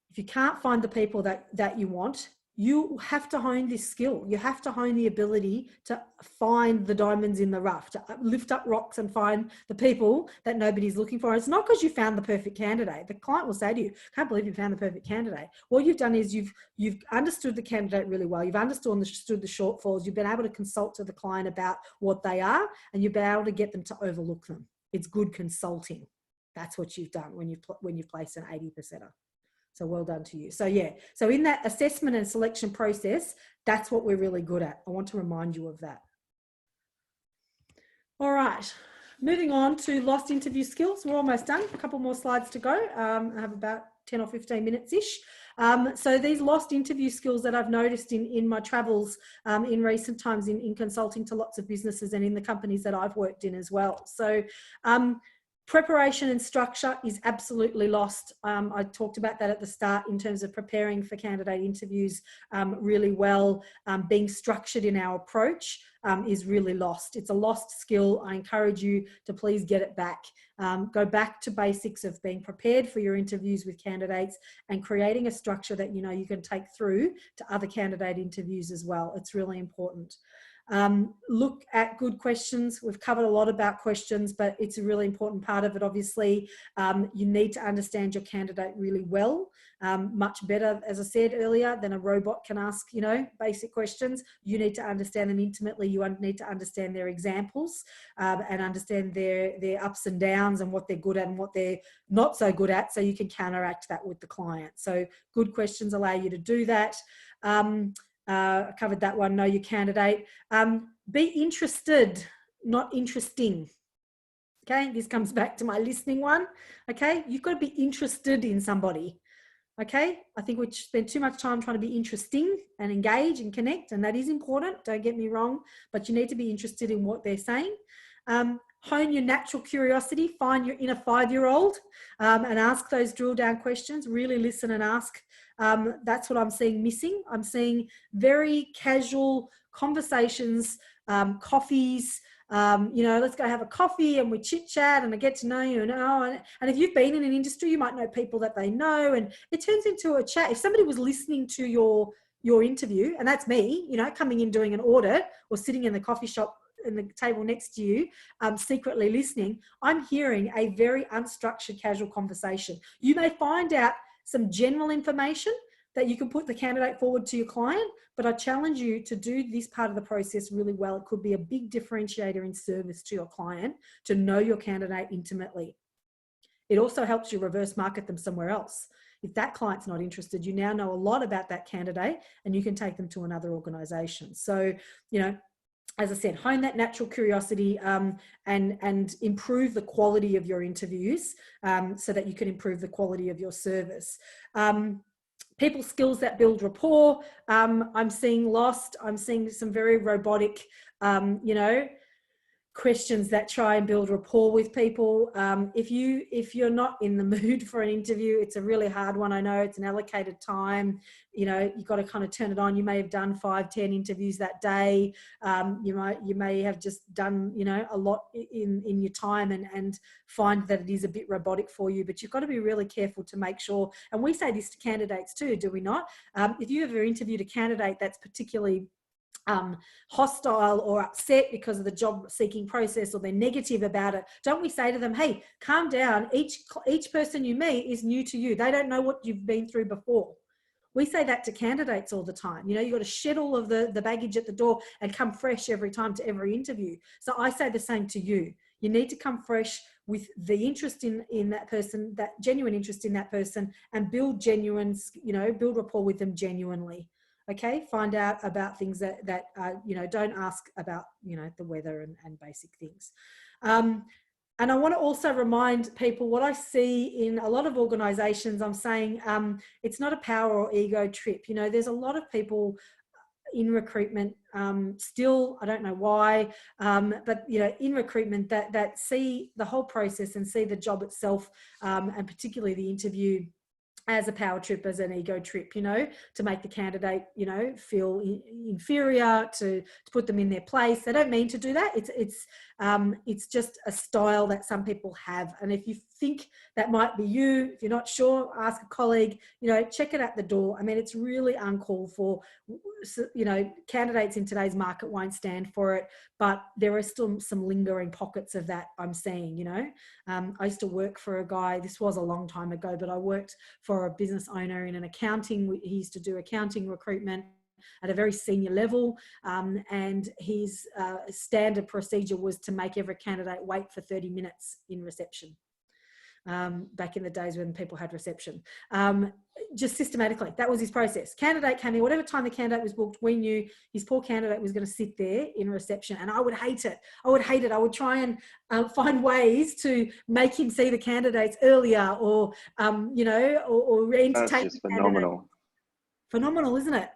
If you can't find the people that you want, you have to hone this skill. You have to hone the ability to find the diamonds in the rough, to lift up rocks and find the people that nobody's looking for. It's not because you found the perfect candidate. The client will say to you, can't believe you found the perfect candidate. What you've done is you've understood the candidate really well. You've understood the shortfalls. You've been able to consult to the client about what they are, and you've been able to get them to overlook them. It's good consulting. That's what you've done when you've placed an 80%er. So well done to you. So yeah, so in that assessment and selection process, that's what we're really good at. I want to remind you of that. All right, moving on to lost interview skills. We're almost done, a couple more slides to go. I have about 10 or 15 minutes-ish. So these lost interview skills that I've noticed in my travels in recent times in consulting to lots of businesses and in the companies that I've worked in as well. So preparation and structure is absolutely lost. I talked about that at the start in terms of preparing for candidate interviews really well. Being structured in our approach is really lost. It's a lost skill. I encourage you to please get it back. Go back to basics of being prepared for your interviews with candidates and creating a structure that you know you can take through to other candidate interviews as well. It's really important. Look at good questions. We've covered a lot about questions, but it's a really important part of it. Obviously, you need to understand your candidate really well, much better, as I said earlier, than a robot can ask, you know, basic questions. You need to understand them intimately. You need to understand their examples and understand their ups and downs and what they're good at and what they're not so good at, so you can counteract that with the client. So good questions allow you to do that. I covered that one, know your candidate. Be interested, not interesting. Okay, this comes back to my listening one. Okay, you've got to be interested in somebody. Okay, I think we spend too much time trying to be interesting and engage and connect, and that is important, don't get me wrong, but you need to be interested in what they're saying. Hone your natural curiosity, find your inner 5-year-old and ask those drill down questions, really listen and ask. That's what I'm seeing missing. I'm seeing very casual conversations, coffees, you know, let's go have a coffee and we chit chat and I get to know you and if you've been in an industry, you might know people that they know and it turns into a chat. If somebody was listening to your interview, and that's me, you know, coming in doing an audit or sitting in the coffee shop in the table next to you, secretly listening, I'm hearing a very unstructured, casual conversation. You may find out some general information that you can put the candidate forward to your client, but I challenge you to do this part of the process really well. It could be a big differentiator in service to your client to know your candidate intimately. It also helps you reverse market them somewhere else. If that client's not interested, you now know a lot about that candidate and you can take them to another organization. So, you know, as I said, hone that natural curiosity and improve the quality of your interviews so that you can improve the quality of your service. People skills that build rapport. I'm seeing lost. I'm seeing some very robotic, you know, questions that try and build rapport with people. If you're not in the mood for an interview, it's a really hard one. I know it's an allocated time. You know, you've got to kind of turn it on. You may have done 5-10 interviews that day. You may have just done, you know, a lot in your time and find that it is a bit robotic for you. But you've got to be really careful to make sure. And we say this to candidates too, do we not? If you ever interviewed a candidate that's particularly hostile or upset because of the job seeking process, or they're negative about it, don't we say to them, hey, calm down. Each person you meet is new to you. They don't know what you've been through before. We say that to candidates all the time. You know, you've got to shed all of the baggage at the door and come fresh every time to every interview. So I say the same to you. You need to come fresh with the interest in that person, that genuine interest in that person, and build genuine, you know, build rapport with them genuinely. Okay, find out about things that you know, don't ask about, you know, the weather and basic things. And I want to also remind people what I see in a lot of organizations. I'm saying it's not a power or ego trip. You know, there's a lot of people in recruitment still, I don't know why, but, you know, in recruitment that see the whole process and see the job itself and particularly the interview as a power trip, as an ego trip, you know, to make the candidate, you know, feel inferior, to put them in their place. They don't mean to do that. It's just a style that some people have. And if you think that might be you, if you're not sure, ask a colleague, you know, check it at the door. I mean, it's really uncalled for. You know, candidates in today's market won't stand for it, but there are still some lingering pockets of that I'm seeing, you know. I used to work for a guy, this was a long time ago, but I worked for a business owner in an accounting. He used to do accounting recruitment at a very senior level, and his standard procedure was to make every candidate wait for 30 minutes in reception. Back in the days when people had reception, just systematically, that was his process. Candidate came in, whatever time the candidate was booked, we knew his poor candidate was going to sit there in reception, and I would hate it. I would try and find ways to make him see the candidates earlier, or you know, or entertain. That's just phenomenal. Phenomenal, isn't it?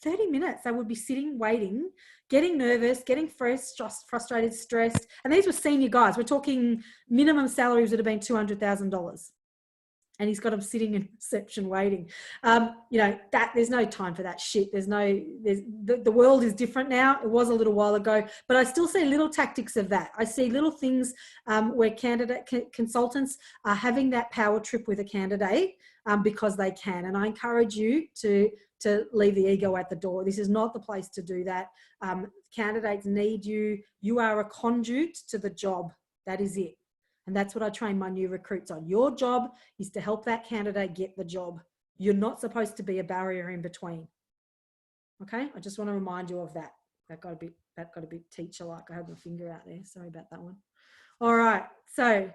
30 minutes, they would be sitting, waiting, getting nervous, getting frustrated, stressed. And these were senior guys. We're talking minimum salaries would have been $200,000. And he's got them sitting in reception waiting. You know, there's no time for that shit. The world is different now. It was a little while ago, but I still see little tactics of that. I see little things where candidate consultants are having that power trip with a candidate because they can. And I encourage you to leave the ego at the door. This is not the place to do that. Candidates need you. You are a conduit to the job. That is it. And that's what I train my new recruits on. Your job is to help that candidate get the job. You're not supposed to be a barrier in between. Okay, I just want to remind you of that. That got a bit teacher-like. I had my finger out there. Sorry about that one. All right, so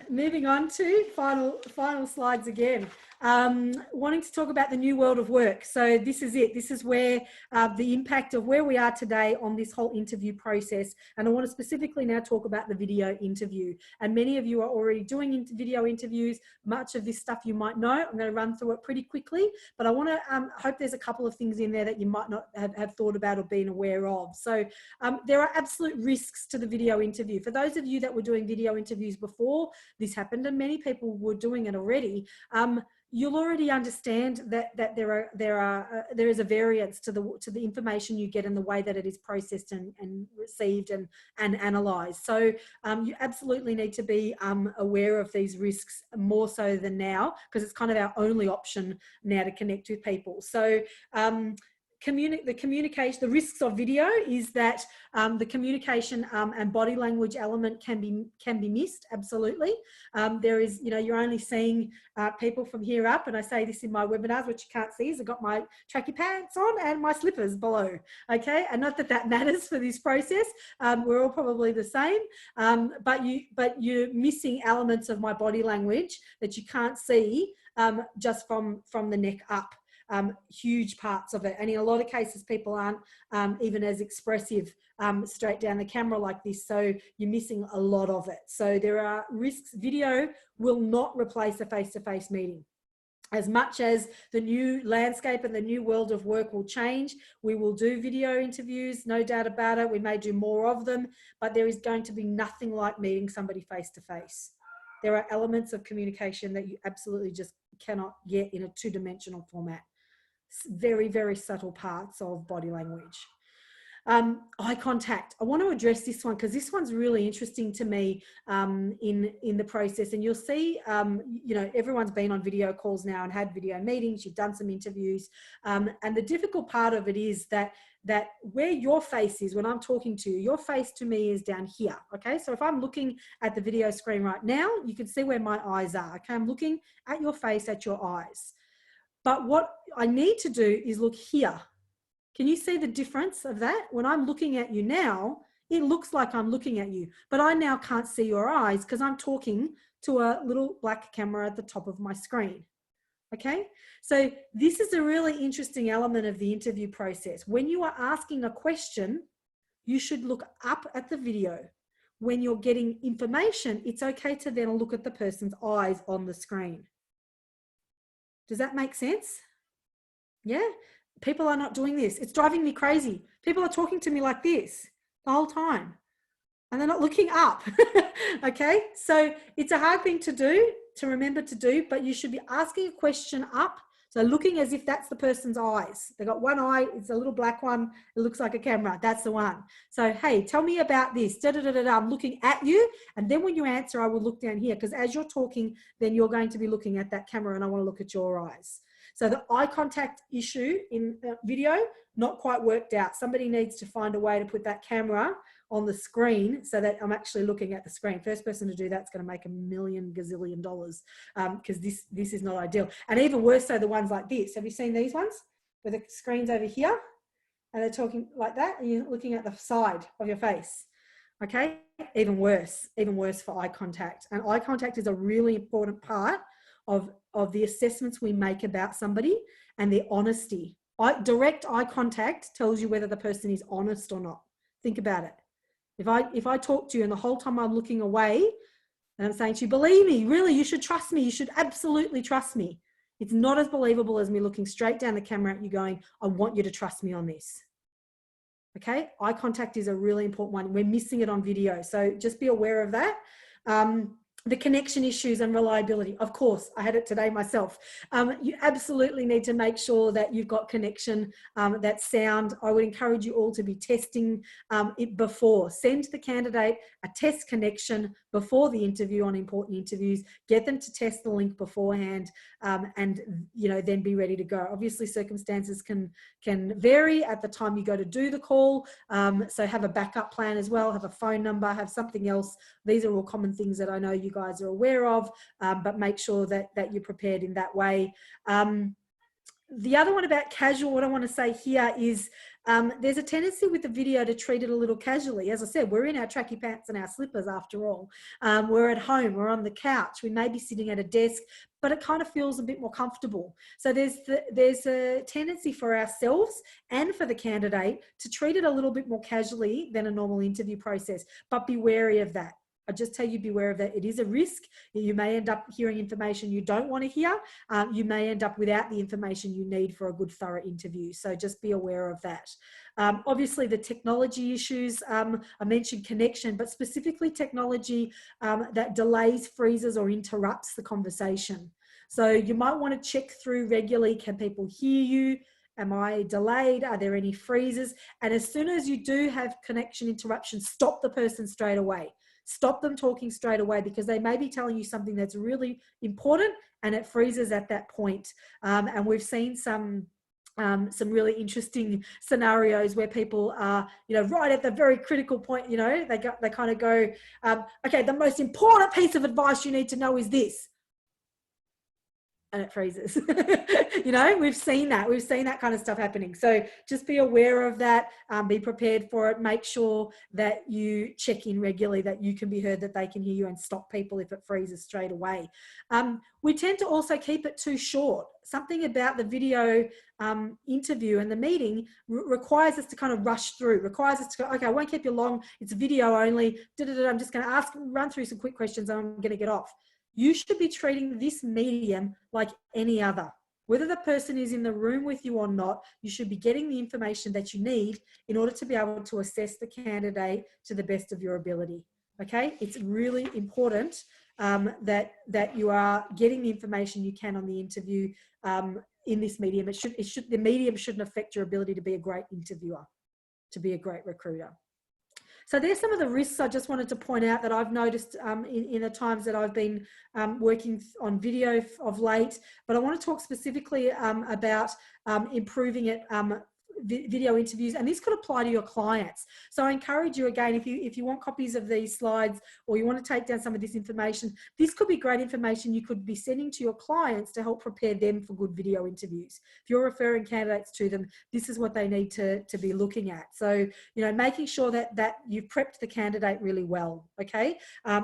moving on to final slides again. Wanting to talk about the new world of work. So this is it. This is where the impact of where we are today on this whole interview process. And I want to specifically now talk about the video interview. And many of you are already doing video interviews. Much of this stuff you might know. I'm going to run through it pretty quickly, but I want to hope there's a couple of things in there that you might not have thought about or been aware of. So there are absolute risks to the video interview. For those of you that were doing video interviews before this happened, and many people were doing it already, you'll already understand that there is a variance to the information you get and the way that it is processed and received and analysed. So you absolutely need to be aware of these risks more so than now, because it's kind of our only option now to connect with people. So the risks of video is that the communication and body language element can be missed. Absolutely. There is, you know, you're only seeing people from here up, and I say this in my webinars, which you can't see, is I've got my tracky pants on and my slippers below. Okay, and not that matters for this process. We're all probably the same, but you're missing elements of my body language that you can't see just from the neck up. huge parts of it. And in a lot of cases, people aren't even as expressive straight down the camera like this. So you're missing a lot of it. So there are risks. Video will not replace a face-to-face meeting. As much as the new landscape and the new world of work will change, we will do video interviews, no doubt about it. We may do more of them, but there is going to be nothing like meeting somebody face to face. There are elements of communication that you absolutely just cannot get in a two-dimensional format. Very, very subtle parts of body language. Eye contact. I want to address this one because this one's really interesting to me in the process. And you'll see, you know, everyone's been on video calls now and had video meetings. You've done some interviews. And the difficult part of it is that where your face is when I'm talking to you, your face to me is down here. Okay. So if I'm looking at the video screen right now, you can see where my eyes are. Okay. I'm looking at your face, at your eyes. But what I need to do is look here. Can you see the difference of that? When I'm looking at you now, it looks like I'm looking at you, but I now can't see your eyes because I'm talking to a little black camera at the top of my screen. Okay, so this is a really interesting element of the interview process. When you are asking a question, you should look up at the video. When you're getting information, it's okay to then look at the person's eyes on the screen. Does that make sense? Yeah. People are not doing this. It's driving me crazy. People are talking to me like this the whole time and they're not looking up. Okay. So it's a hard thing to do, to remember to do, but you should be asking a question up. So looking as if that's the person's eyes. They got one eye. It's a little black one. It looks like a camera. That's the one. So, hey, tell me about this. Da, da, da, da, da. I'm looking at you. And then when you answer, I will look down here because as you're talking, then you're going to be looking at that camera and I want to look at your eyes. So the eye contact issue in video, not quite worked out. Somebody needs to find a way to put that camera on the screen so that I'm actually looking at the screen. First person to do that's going to make $1 million gazillion because this is not ideal. And even worse so the ones like this. Have you seen these ones where the screen's over here and they're talking like that and you're looking at the side of your face? Okay, even worse for eye contact. And eye contact is a really important part of the assessments we make about somebody and their honesty. Direct eye contact tells you whether the person is honest or not. Think about it. If I talk to you and the whole time I'm looking away and I'm saying to you, believe me, really, you should trust me. You should absolutely trust me. It's not as believable as me looking straight down the camera at you going, I want you to trust me on this. Okay. Eye contact is a really important one. We're missing it on video. So just be aware of that. The connection issues and reliability. Of course, I had it today myself. You absolutely need to make sure that you've got connection, that sound. I would encourage you all to be testing it before. Send the candidate a test connection before the interview on important interviews. Get them to test the link beforehand and then be ready to go. Obviously, circumstances can vary at the time you go to do the call. So have a backup plan as well. Have a phone number, have something else. These are all common things that I know you guys are aware of, but make sure that you're prepared in that way. The other one about casual, what I want to say here is there's a tendency with the video to treat it a little casually. As I said, we're in our tracky pants and our slippers after all. We're at home, we're on the couch, we may be sitting at a desk, but it kind of feels a bit more comfortable. So there's a tendency for ourselves and for the candidate to treat it a little bit more casually than a normal interview process, but be wary of that. I just tell you, beware of that. It is a risk. You may end up hearing information you don't want to hear. You may end up without the information you need for a good, thorough interview. So just be aware of that. Obviously, the technology issues, I mentioned connection, but specifically technology that delays, freezes, or interrupts the conversation. So you might want to check through regularly. Can people hear you? Am I delayed? Are there any freezes? And as soon as you do have connection interruptions, stop the person straight away. Stop them talking straight away because they may be telling you something that's really important and it freezes at that point. And we've seen some really interesting scenarios where people are, right at the very critical point, they kind of go, okay, the most important piece of advice you need to know is this. and it freezes. You know, we've seen that kind of stuff happening. So just be aware of that, be prepared for it. Make sure that you check in regularly, that you can be heard, that they can hear you, and stop people if it freezes straight away. We tend to also keep it too short. Something about the video interview and the meeting requires us to kind of rush through, requires us to go, okay, I won't keep you long, it's video only, I'm just going to run through some quick questions and I'm going to get off. You should be treating this medium like any other. Whether the person is in the room with you or not, you should be getting the information that you need in order to be able to assess the candidate to the best of your ability. Okay, it's really important that you are getting the information you can on the interview in this medium. The medium shouldn't affect your ability to be a great interviewer, to be a great recruiter. So there's some of the risks I just wanted to point out that I've noticed in the times that I've been working on video of late, but I want to talk specifically about improving it, video interviews, and this could apply to your clients. So I encourage you again, if you want copies of these slides or you want to take down some of this information, this could be great information you could be sending to your clients to help prepare them for good video interviews. If you're referring candidates to them, this is what they need to be looking at. So, you know, making sure that you've prepped the candidate really well, okay?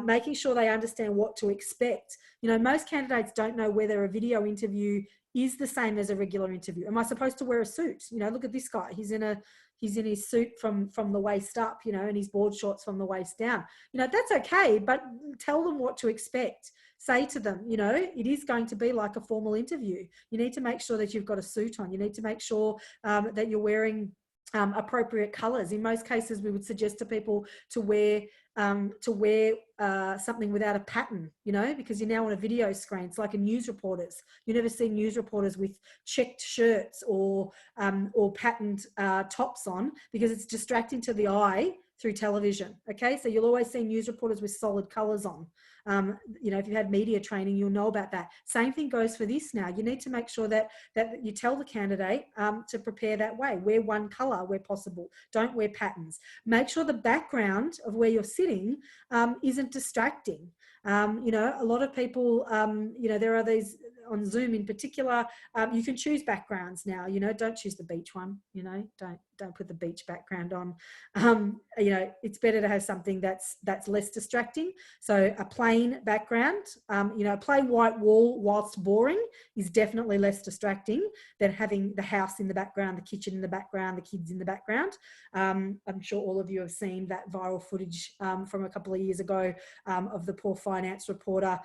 Making sure they understand what to expect. You know, most candidates don't know whether a video interview is the same as a regular interview. Am I supposed to wear a suit? You know, look at this guy. He's in his suit from the waist up, you know, and his board shorts from the waist down. You know, that's okay, but tell them what to expect. Say to them, you know, it is going to be like a formal interview. You need to make sure that you've got a suit on. You need to make sure that you're wearing appropriate colors. In most cases, we would suggest to people to wear something without a pattern, you know, because you're now on a video screen. It's like a news reporters. You never see news reporters with checked shirts or patterned tops on, because it's distracting to the eye through television. Okay, so you'll always see news reporters with solid colors on. You know, if you had media training, you'll know about that. Same thing goes for this now. You need to make sure that you tell the candidate to prepare that way. Wear one color where possible. Don't wear patterns. Make sure the background of where you're sitting isn't distracting. You know, a lot of people, you know, there are these on Zoom in particular, you can choose backgrounds now, you know, don't choose the beach one, you know, don't put the beach background on. You know, it's better to have something that's less distracting. So a plain background, you know, a plain white wall whilst boring is definitely less distracting than having the house in the background, the kitchen in the background, the kids in the background. I'm sure all of you have seen that viral footage from a couple of years ago of the poor finance reporter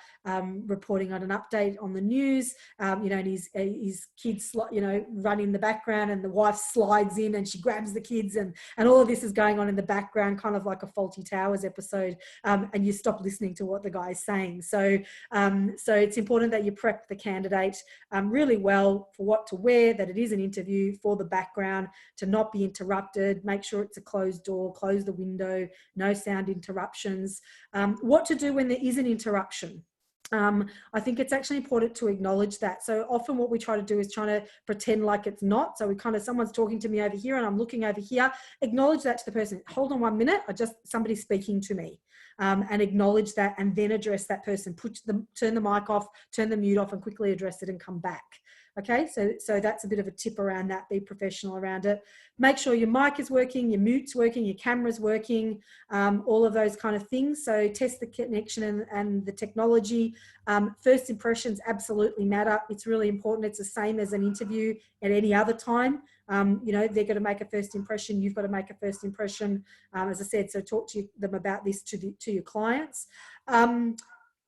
reporting on an update on the news, you know, and his kids, you know, run in the background, and the wife slides in and she grabs the kids, and all of this is going on in the background, kind of like a Faulty Towers episode, and you stop listening to what the guy is saying. So so it's important that you prep the candidate really well for what to wear, that it is an interview, for the background, to not be interrupted. Make sure it's a closed door, close the window, no sound interruptions. What to do when there is an interruption. I think it's actually important to acknowledge that. So often what we try to do is trying to pretend like it's not. So we kind of, someone's talking to me over here and I'm looking over here. Acknowledge that to the person. Hold on 1 minute. Somebody's speaking to me, and acknowledge that, and then address that person. Turn the mic off, turn the mute off, and quickly address it and come back. Okay, so that's a bit of a tip around that. Be professional around it. Make sure your mic is working, your mute's working, your camera's working, all of those kind of things. So test the connection and the technology. First impressions absolutely matter. It's really important. It's the same as an interview at any other time. You know, they're going to make a first impression. You've got to make a first impression. As I said, so talk to them about this to your clients.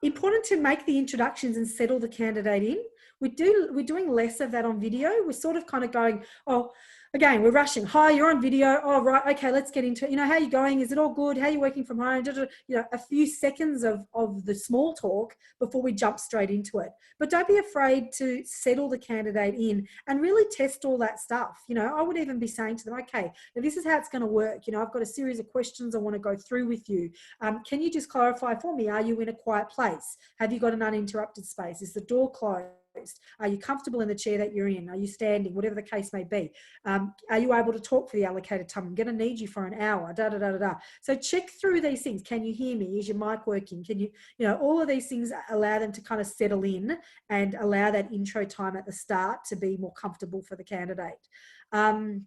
Important to make the introductions and settle the candidate in. We're doing less of that on video. We're sort of kind of going, oh, again, we're rushing. Hi, you're on video. Oh, right. Okay, let's get into it. You know, how are you going? Is it all good? How are you working from home? You know, a few seconds of the small talk before we jump straight into it. But don't be afraid to settle the candidate in and really test all that stuff. You know, I would even be saying to them, okay, now this is how it's going to work. You know, I've got a series of questions I want to go through with you. Can you just clarify for me? Are you in a quiet place? Have you got an uninterrupted space? Is the door closed? Are you comfortable in the chair that you're in? Are you standing? Whatever the case may be. Are you able to talk for the allocated time? I'm going to need you for an hour. Da, da, da, da, da. So check through these things. Can you hear me? Is your mic working? Can you, all of these things allow them to kind of settle in and allow that intro time at the start to be more comfortable for the candidate. The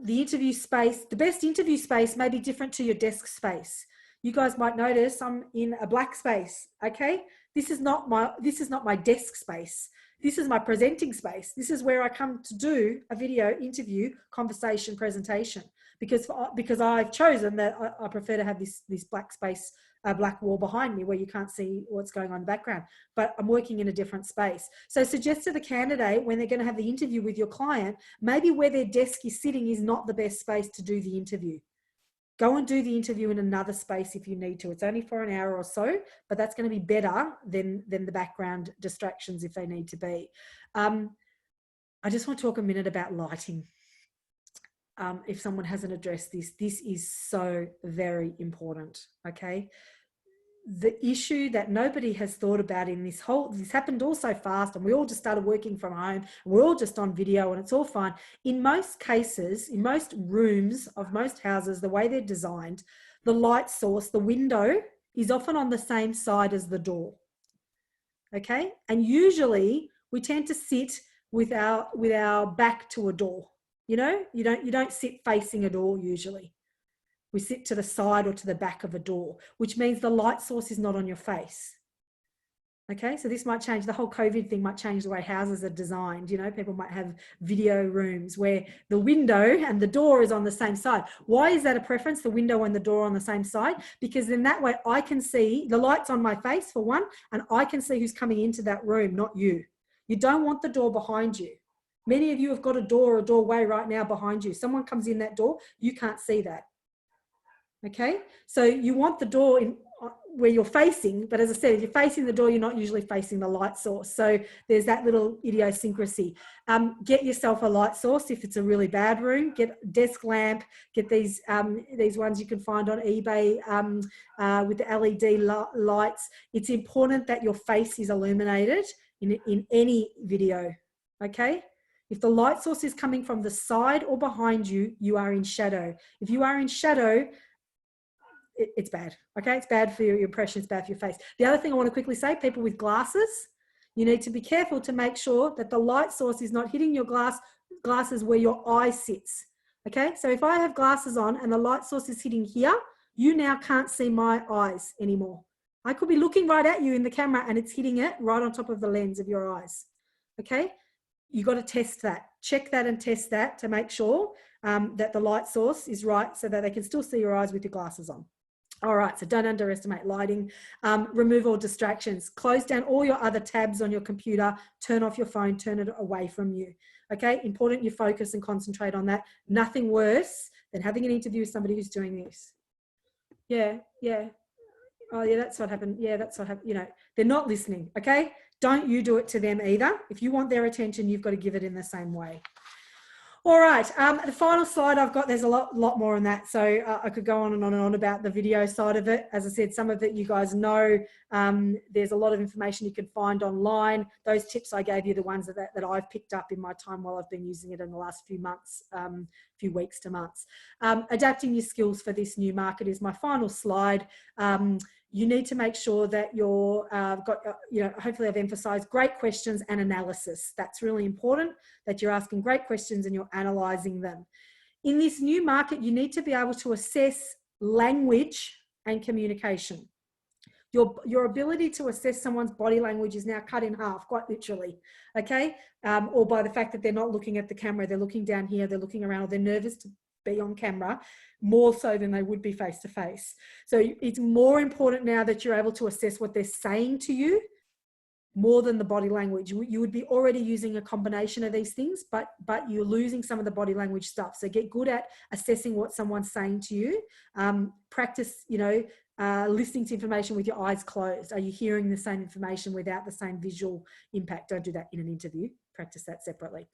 interview space, the best interview space may be different to your desk space. You guys might notice I'm in a black space, okay? This is not my desk space. This is my presenting space. This is where I come to do a video interview, conversation, presentation, because I've chosen that I prefer to have this black space, a black wall behind me where you can't see what's going on in the background, but I'm working in a different space. So suggest to the candidate when they're going to have the interview with your client, maybe where their desk is sitting is not the best space to do the interview. Go and do the interview in another space if you need to. It's only for an hour or so, but that's going to be better than the background distractions if they need to be. I just want to talk a minute about lighting. If someone hasn't addressed this, this is so very important, okay? The issue that nobody has thought about in this happened all so fast, and we all just started working from home, and we're all just on video and it's all fine. In most cases, in most rooms of most houses, the way they're designed, the light source, the window, is often on the same side as the door, okay? And usually we tend to sit with our back to a door. You don't sit facing a door usually. We sit to the side or to the back of a door, which means the light source is not on your face. Okay, so this might change, the whole COVID thing might change the way houses are designed. People might have video rooms where the window and the door is on the same side. Why is that a preference, the window and the door on the same side? Because then that way I can see, the light's on my face for one, and I can see who's coming into that room, not you. You don't want the door behind you. Many of you have got a door or doorway right now behind you. Someone comes in that door, you can't see that. Okay, so you want the door in where you're facing, but as I said, if you're facing the door, you're not usually facing the light source. So there's that little idiosyncrasy. Get yourself a light source if it's a really bad room. Get a desk lamp. Get these ones you can find on eBay with the LED lights. It's important that your face is illuminated in any video. Okay. If the light source is coming from the side or behind you, you are in shadow. If you are in shadow, it's bad, okay? It's bad for your impression, it's bad for your face. The other thing I want to quickly say, people with glasses, you need to be careful to make sure that the light source is not hitting your glasses where your eye sits, okay? So if I have glasses on and the light source is hitting here, you now can't see my eyes anymore. I could be looking right at you in the camera and it's hitting it right on top of the lens of your eyes, okay? You got to test that, check that and test that to make sure that the light source is right so that they can still see your eyes with your glasses on. All right, so don't underestimate lighting. Remove all distractions. Close down all your other tabs on your computer. Turn off your phone, turn it away from you. Okay, important you focus and concentrate on that. Nothing worse than having an interview with somebody who's doing this. Yeah. Oh yeah, that's what happened. Yeah, that's what happened. They're not listening, okay? Don't you do it to them either. If you want their attention, you've got to give it in the same way. All right, the final slide I've got, there's a lot more on that. So I could go on and on and on about the video side of it. As I said, some of it you guys know. There's a lot of information you can find online. Those tips I gave you, the ones that I've picked up in my time while I've been using it in the last few months, few weeks to months. Adapting your skills for this new market is my final slide. You need to make sure that you're hopefully I've emphasized great questions and analysis. That's really important, that you're asking great questions and you're analyzing them. In this new market, you need to be able to assess language and communication. Your ability to assess someone's body language is now cut in half, quite literally, okay? Or by the fact that they're not looking at the camera, they're looking down here, they're looking around, or they're nervous to be on camera, more so than they would be face to face. So it's more important now that you're able to assess what they're saying to you more than the body language. You would be already using a combination of these things, but you're losing some of the body language stuff. So get good at assessing what someone's saying to you. Practice, listening to information with your eyes closed. Are you hearing the same information without the same visual impact? Don't do that in an interview. Practice that separately.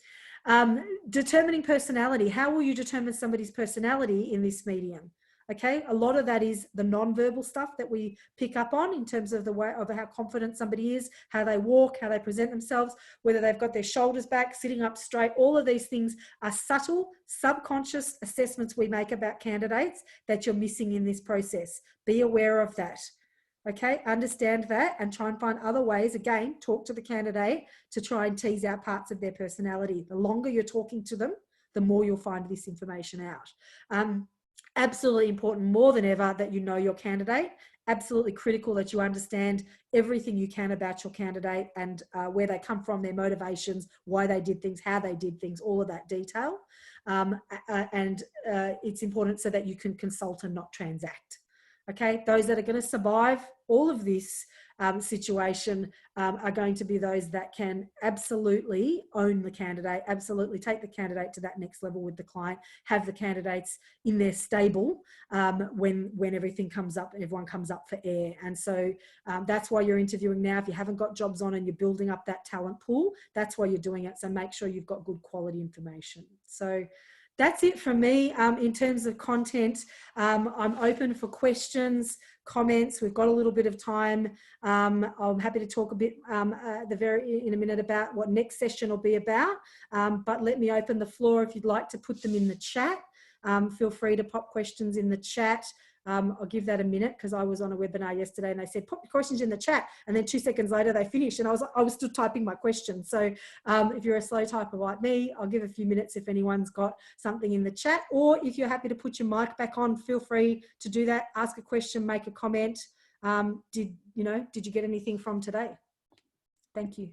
Determining personality. How will you determine somebody's personality in this medium? Okay, a lot of that is the non-verbal stuff that we pick up on in terms of the way of how confident somebody is, how they walk, how they present themselves, whether they've got their shoulders back, sitting up straight. All of these things are subtle, subconscious assessments we make about candidates that you're missing in this process. Be aware of that. Okay, understand that and try and find other ways. Again, talk to the candidate to try and tease out parts of their personality. The longer you're talking to them, the more you'll find this information out. Absolutely important, more than ever, that you know your candidate. Absolutely critical that you understand everything you can about your candidate and where they come from, their motivations, why they did things, how they did things, all of that detail. It's important so that you can consult and not transact. Okay, those that are going to survive all of this situation are going to be those that can absolutely own the candidate, absolutely take the candidate to that next level with the client, have the candidates in their stable when everything comes up, everyone comes up for air. And so that's why you're interviewing now. If you haven't got jobs on and you're building up that talent pool, that's why you're doing it. So make sure you've got good quality information. So that's it from me in terms of content. I'm open for questions, comments. We've got a little bit of time. I'm happy to talk a bit in a minute about what next session will be about. But let me open the floor if you'd like to put them in the chat. Feel free to pop questions in the chat. I'll give that a minute because I was on a webinar yesterday and they said, pop your questions in the chat. And then 2 seconds later, they finished and I was still typing my question. So if you're a slow typer like me, I'll give a few minutes if anyone's got something in the chat, or if you're happy to put your mic back on, feel free to do that. Ask a question, make a comment. Did you get anything from today? Thank you.